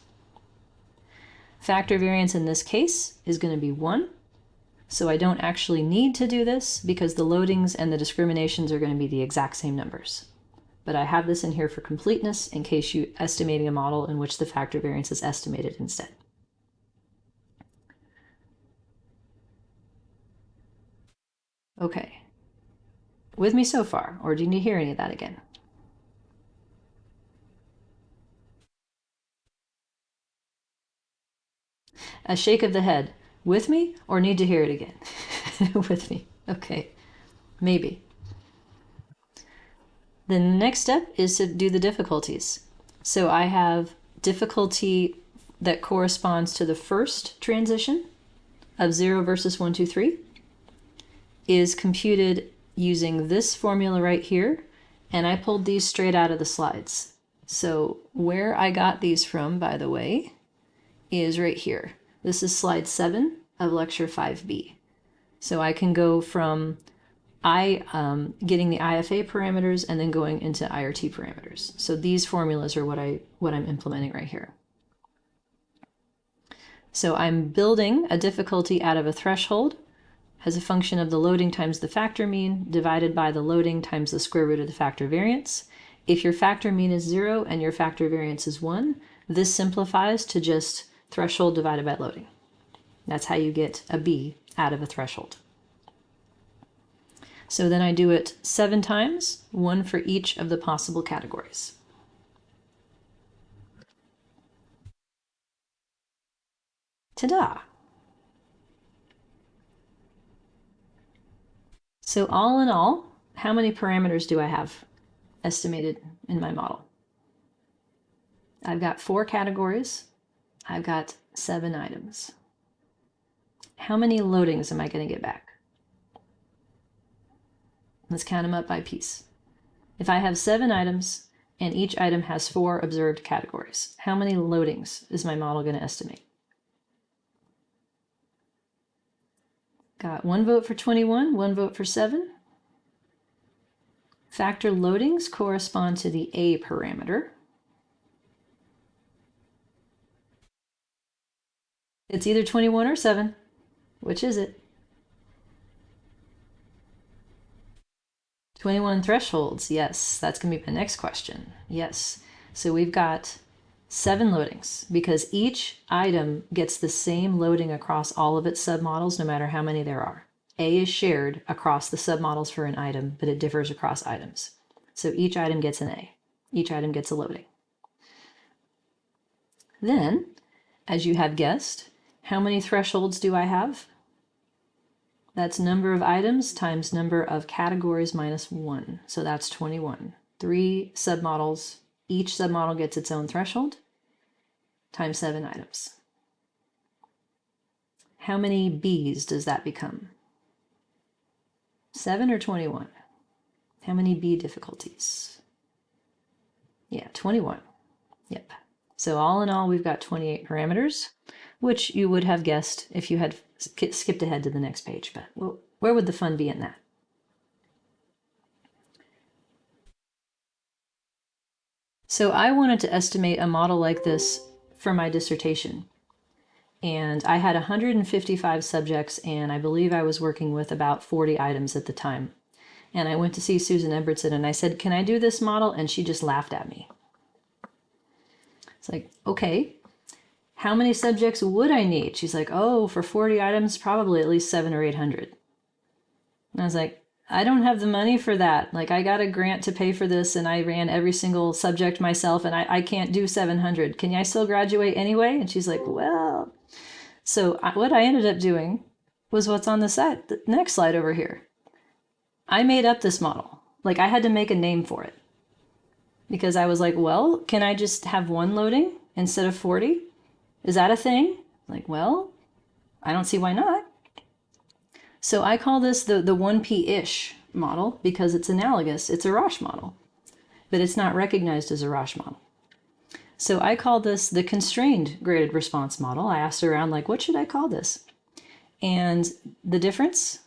Factor variance in this case is going to be 1. So I don't actually need to do this because the loadings and the discriminations are going to be the exact same numbers. But I have this in here for completeness in case you're estimating a model in which the factor variance is estimated instead. Okay. With me so far, or do you need to hear any of that again? A shake of the head. With me, or need to hear it again? With me. Okay. Maybe. Then the next step is to do the difficulties. So I have difficulty that corresponds to the first transition of 0 versus 1, 2, 3 is computed using this formula right here, and I pulled these straight out of the slides. So where I got these from, by the way, is right here. This is slide 7 of lecture 5B. So I can go from getting the IFA parameters and then going into IRT parameters. So these formulas are what I'm implementing right here. So I'm building a difficulty out of a threshold as a function of the loading times the factor mean divided by the loading times the square root of the factor variance. If your factor mean is 0 and your factor variance is 1, this simplifies to just threshold divided by loading. That's how you get a B out of a threshold. So then I do it 7 times, 1 for each of the possible categories. Ta-da! So all in all, how many parameters do I have estimated in my model? I've got 4 categories. I've got 7 items. How many loadings am I going to get back? Let's count them up by piece. If I have 7 items and each item has 4 observed categories, how many loadings is my model going to estimate? Got 1 vote for 21, 1 vote for 7. Factor loadings correspond to the A parameter. It's either 21 or 7. Which is it? 21 thresholds. Yes, that's going to be my next question. Yes. So we've got 7 loadings because each item gets the same loading across all of its submodels, no matter how many there are. A is shared across the submodels for an item, but it differs across items. So each item gets an A. Each item gets a loading. Then, as you have guessed, how many thresholds do I have? That's number of items times number of categories minus 1. So that's 21. 3 submodels. Each submodel gets its own threshold times 7 items. How many Bs does that become? 7 or 21? How many B difficulties? Yeah, 21. Yep. So all in all, we've got 28 parameters, which you would have guessed if you had skipped ahead to the next page. But where would the fun be in that? So I wanted to estimate a model like this for my dissertation. And I had 155 subjects, and I believe I was working with about 40 items at the time. And I went to see Susan Edbertson and I said, "Can I do this model?" And she just laughed at me. It's like, okay, how many subjects would I need? She's like, "Oh, for 40 items, probably at least 700 or 800. And I was like, I don't have the money for that. Like, I got a grant to pay for this and I ran every single subject myself and I can't do 700. Can I still graduate anyway? And she's like, well. So what I ended up doing was what's on the next slide over here. I made up this model. Like, I had to make a name for it. Because I was like, well, can I just have 1 loading instead of 40? Is that a thing? Like, well, I don't see why not. So I call this the 1P-ish model because it's analogous. It's a Roche model, but it's not recognized as a Roche model. So I call this the constrained graded response model. I asked around, like, what should I call this? And the difference,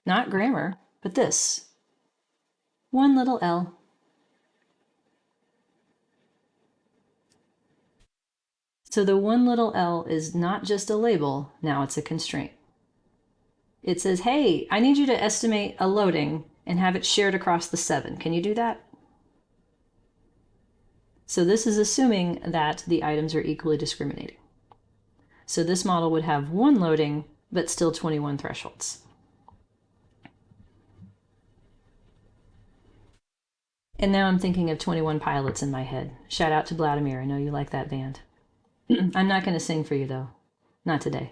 not grammar, but this, 1 little L. So the 1 little L is not just a label, now it's a constraint. It says, hey, I need you to estimate a loading and have it shared across the 7. Can you do that? So this is assuming that the items are equally discriminating. So this model would have 1 loading, but still 21 thresholds. And now I'm thinking of 21 Pilots in my head. Shout out to Vladimir. I know you like that band. I'm not going to sing for you, though. Not today.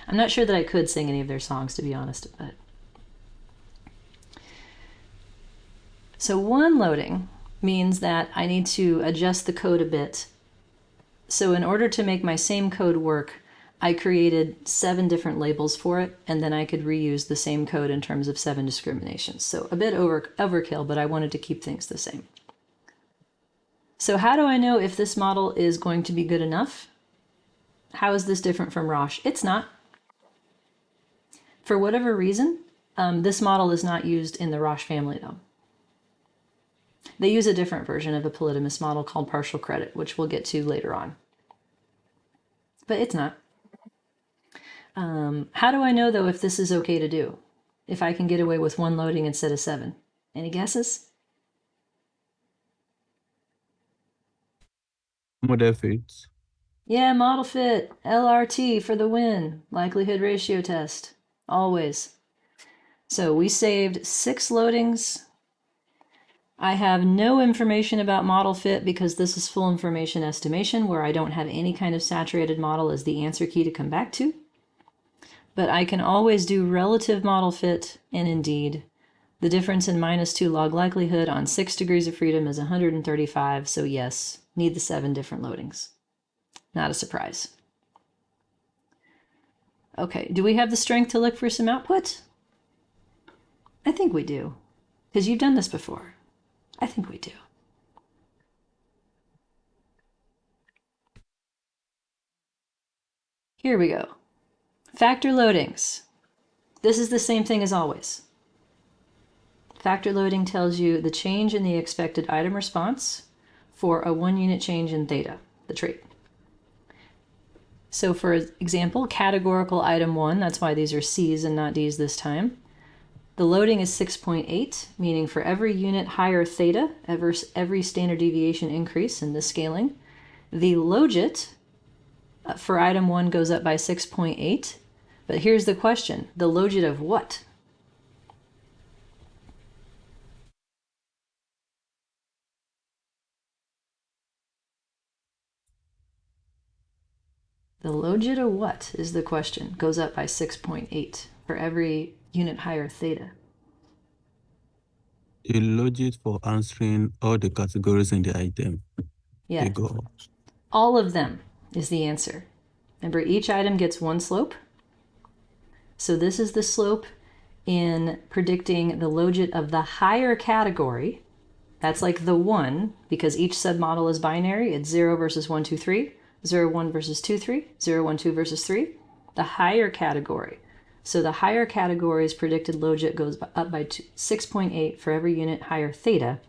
I'm not sure that I could sing any of their songs, to be honest. But so 1 loading means that I need to adjust the code a bit. So in order to make my same code work, I created 7 different labels for it, and then I could reuse the same code in terms of 7 discriminations. So a bit overkill, but I wanted to keep things the same. So how do I know if this model is going to be good enough? How is this different from Roche? It's not. For whatever reason, this model is not used in the Roche family, though. They use a different version of a polytomous model called partial credit, which we'll get to later on. But it's not. How do I know, though, if this is okay to do? If I can get away with 1 loading instead of 7? Any guesses? Model fits. Yeah, model fit. LRT for the win. Likelihood ratio test. Always. So we saved 6 loadings. I have no information about model fit because this is full information estimation where I don't have any kind of saturated model as the answer key to come back to. But I can always do relative model fit, and indeed, the difference in -2 log likelihood on 6 degrees of freedom is 135, so yes, need the 7 different loadings. Not a surprise. Okay, do we have the strength to look for some output? I think we do, because you've done this before. I think we do. Here we go. Factor loadings. This is the same thing as always. Factor loading tells you the change in the expected item response for a 1-unit change in theta, the trait. So for example, categorical item 1, that's why these are C's and not D's this time. The loading is 6.8, meaning for every unit higher theta, every standard deviation increase in this scaling, the logit for item 1 goes up by 6.8. But here's the question, the logit of what? The logit of what is the question? Goes up by 6.8 for every unit higher theta. The logit for answering all the categories in the item. Yeah, They go up. all of them is the answer. Remember, each item gets one slope. So this is the slope in predicting the logit of the higher category. That's like the 1, because each submodel is binary. It's 0 versus 1, 2, 3, 0, 1 versus 2, 3, 0, 1, 2 versus 3. The higher category. So the higher category's predicted logit goes up by 6.8 for every unit higher theta.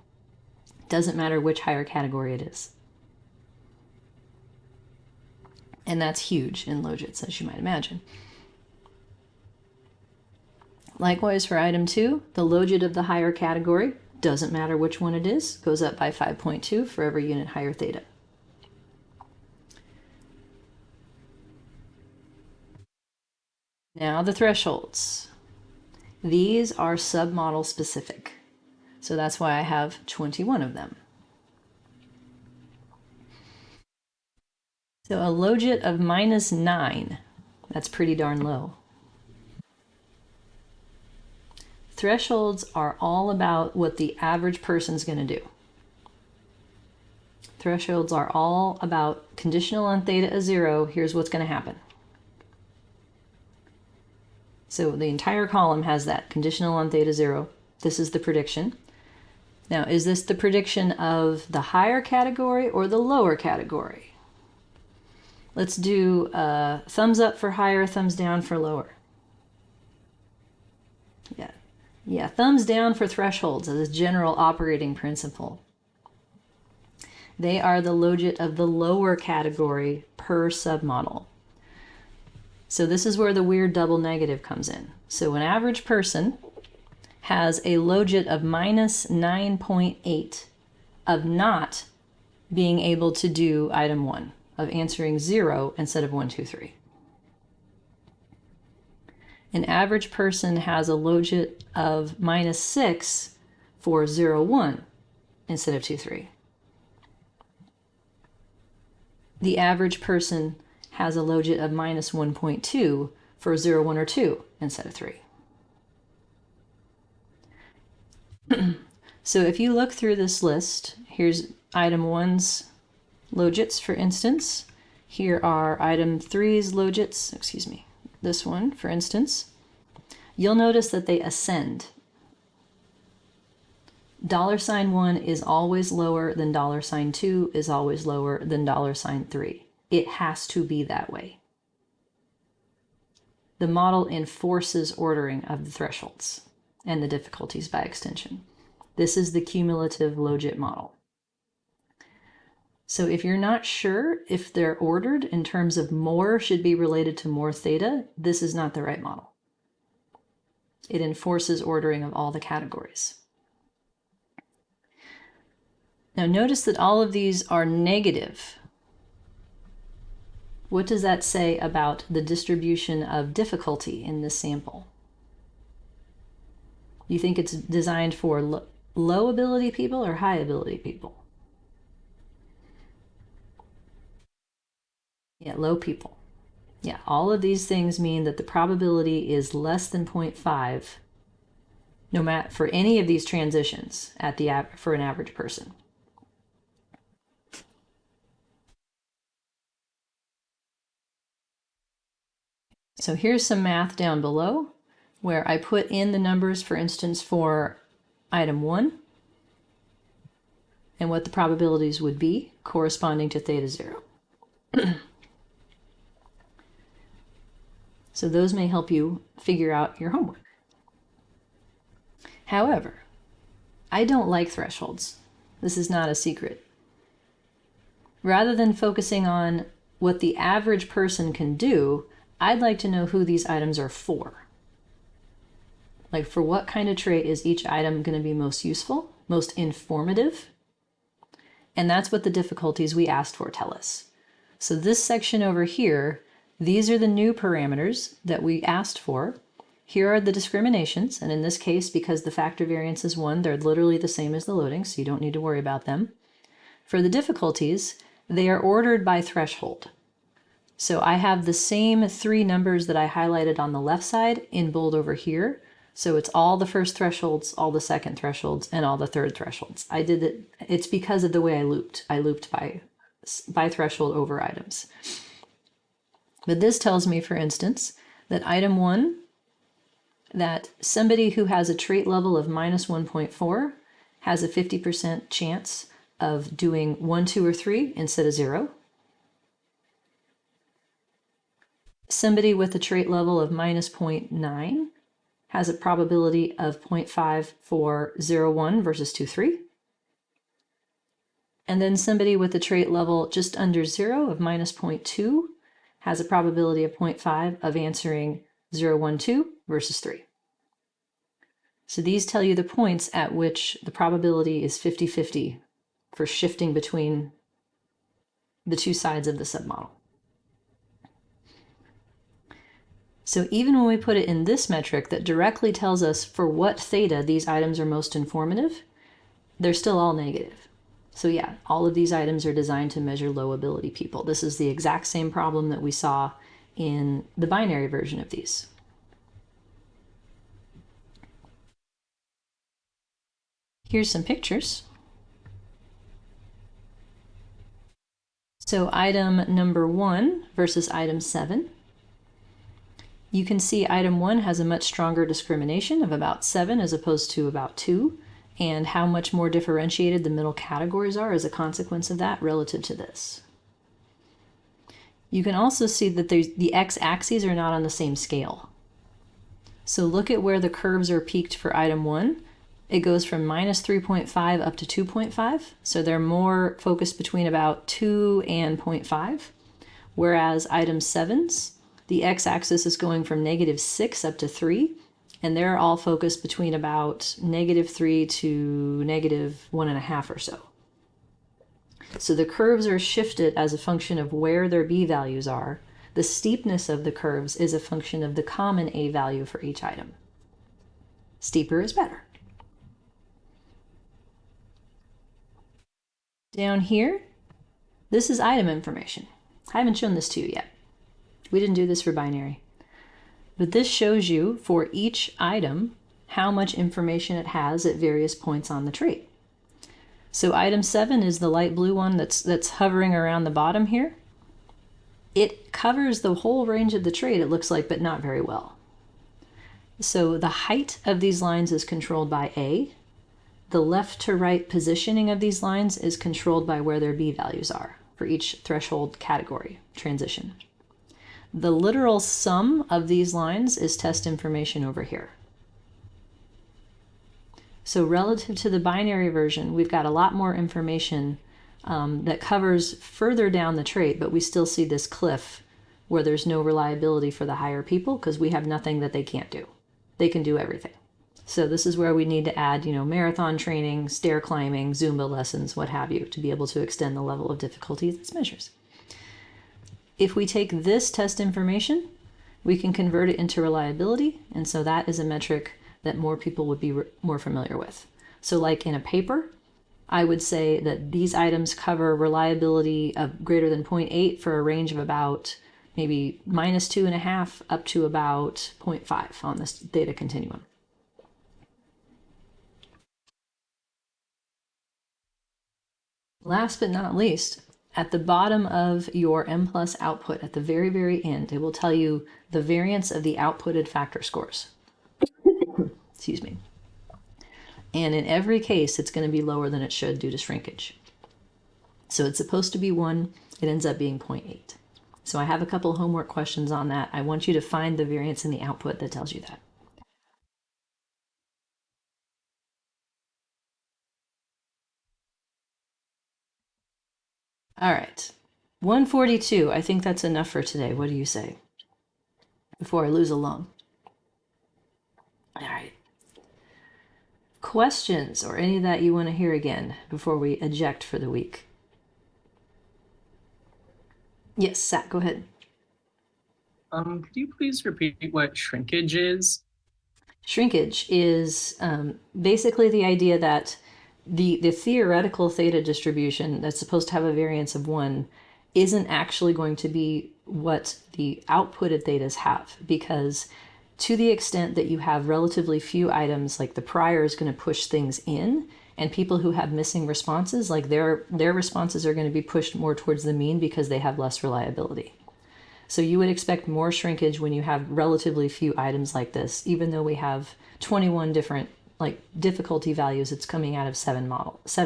Doesn't matter which higher category it is. And that's huge in logits, as you might imagine. Likewise for item 2, the logit of the higher category, doesn't matter which one it is, goes up by 5.2 for every unit higher theta. Now the thresholds. These are submodel specific. So that's why I have 21 of them. So a logit of -9, that's pretty darn low. Thresholds are all about what the average person's going to do. Thresholds are all about conditional on theta is 0, here's what's going to happen. So the entire column has that, conditional on theta 0. This is the prediction. Now, is this the prediction of the higher category or the lower category? Let's do thumbs up for higher, thumbs down for lower. Yeah, thumbs down for thresholds as a general operating principle. They are the logit of the lower category per submodel. So this is where the weird double negative comes in. So an average person has a logit of -9.8 of not being able to do item 1, of answering 0 instead of 1, 2, 3. An average person has a logit of -6 for 0, 1 instead of 2, 3. The average person has a logit of -1.2 for 0, 1, or 2 instead of 3. So if you look through this list, here's item 1's logits, for instance. Here are item 3's logits, this one, for instance. You'll notice that they ascend. $1 is always lower than $2 is always lower than $3. It has to be that way. The model enforces ordering of the thresholds and the difficulties by extension. This is the cumulative logit model. So if you're not sure if they're ordered in terms of more should be related to more theta, this is not the right model. It enforces ordering of all the categories. Now notice that all of these are negative. What does that say about the distribution of difficulty in this sample? You think it's designed for low ability people or high ability people? Yeah, low people. Yeah, all of these things mean that the probability is less than 0.5 no matter for any of these transitions at the for an average person. So here's some math down below where I put in the numbers, for instance, for item 1 and what the probabilities would be corresponding to theta 0. So those may help you figure out your homework. However, I don't like thresholds. This is not a secret. Rather than focusing on what the average person can do, I'd like to know who these items are for. Like, for what kind of trait is each item going to be most useful, most informative? And that's what the difficulties we asked for tell us. So this section over here, these are the new parameters that we asked for. Here are the discriminations, and in this case, because the factor variance is 1, they're literally the same as the loading, so you don't need to worry about them. For the difficulties, they are ordered by threshold. So I have the same 3 numbers that I highlighted on the left side in bold over here. So it's all the first thresholds, all the second thresholds, and all the third thresholds. I did it, it's because of the way I looped. I looped by threshold over items. But this tells me, for instance, that item 1, that somebody who has a trait level of minus 1.4 has a 50% chance of doing 1, 2, or 3 instead of 0. Somebody with a trait level of minus 0.9 has a probability of 0.5 for 0, 1 versus 2, 3. And then somebody with a trait level just under 0 of minus 0.2 has a probability of 0.5 of answering 0, 1, 2 versus 3. So these tell you the points at which the probability is 50-50 for shifting between the two sides of the submodel. So even when we put it in this metric that directly tells us for what theta these items are most informative, they're still all negative. So yeah, all of these items are designed to measure low ability people. This is the exact same problem that we saw in the binary version of these. Here's some pictures. So item number 1 versus item 7. You can see item 1 has a much stronger discrimination of about 7 as opposed to about 2, and how much more differentiated the middle categories are as a consequence of that relative to this. You can also see that the x-axes are not on the same scale. So look at where the curves are peaked for item 1. It goes from minus 3.5 up to 2.5, so they're more focused between about 2 and 0.5, whereas item 7's, the x-axis is going from negative 6 up to 3, and they're all focused between about negative 3 to negative 1.5 or so. So the curves are shifted as a function of where their b values are. The steepness of the curves is a function of the common a value for each item. Steeper is better. Down here, this is item information. I haven't shown this to you yet. We didn't do this for binary. But this shows you for each item how much information it has at various points on the trait. So item 7 is the light blue one that's hovering around the bottom here. It covers the whole range of the trait, it looks like, but not very well. So the height of these lines is controlled by A. The left to right positioning of these lines is controlled by where their b values are for each threshold category transition. The literal sum of these lines is test information over here. So relative to the binary version, we've got a lot more information that covers further down the trait, but we still see this cliff where there's no reliability for the higher people because we have nothing that they can't do. They can do everything. So this is where we need to add, marathon training, stair climbing, Zumba lessons, what have you, to be able to extend the level of difficulty this measures. If we take this test information, we can convert it into reliability, and so that is a metric that more people would be more familiar with. So like in a paper, I would say that these items cover reliability of greater than 0.8 for a range of about maybe minus 2.5 up to about 0.5 on this data continuum. Last but not least, at the bottom of your M+ output, at the very, very end, it will tell you the variance of the outputted factor scores. Excuse me. And in every case, it's going to be lower than it should due to shrinkage. So it's supposed to be 1, it ends up being 0.8. So I have a couple homework questions on that. I want you to find the variance in the output that tells you that. All right, 142. I think that's enough for today. What do you say? Before I lose a lung. All right. Questions or any of that you want to hear again before we eject for the week? Yes, Sat, go ahead. Could you please repeat what shrinkage is? Shrinkage is basically the idea that the theoretical theta distribution that's supposed to have a variance of 1 isn't actually going to be what the outputted thetas have, because to the extent that you have relatively few items, like the prior is going to push things in, and people who have missing responses, like their responses are going to be pushed more towards the mean because they have less reliability. So you would expect more shrinkage when you have relatively few items like this, even though we have 21 different like difficulty values. It's coming out of 7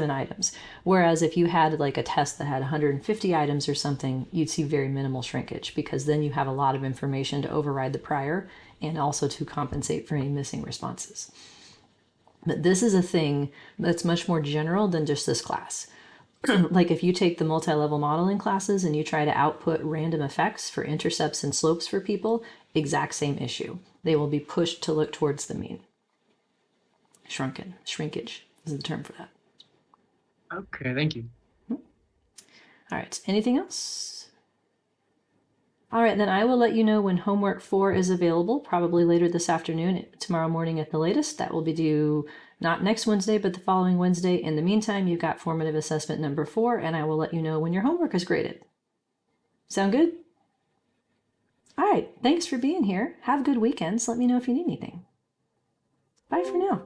items. Whereas if you had like a test that had 150 items or something, you'd see very minimal shrinkage, because then you have a lot of information to override the prior and also to compensate for any missing responses. But this is a thing that's much more general than just this class. Like if you take the multi-level modeling classes and you try to output random effects for intercepts and slopes for people, exact same issue. They will be pushed to look towards the mean. Shrinkage is the term for that. Okay, thank you. All right, anything else? All right, then I will let you know when homework 4 is available, probably later this afternoon, tomorrow morning at the latest. That will be due not next Wednesday, but the following Wednesday. In the meantime, you've got formative assessment number 4, and I will let you know when your homework is graded. Sound good? All right, thanks for being here. Have good weekends. Let me know if you need anything. Bye for now.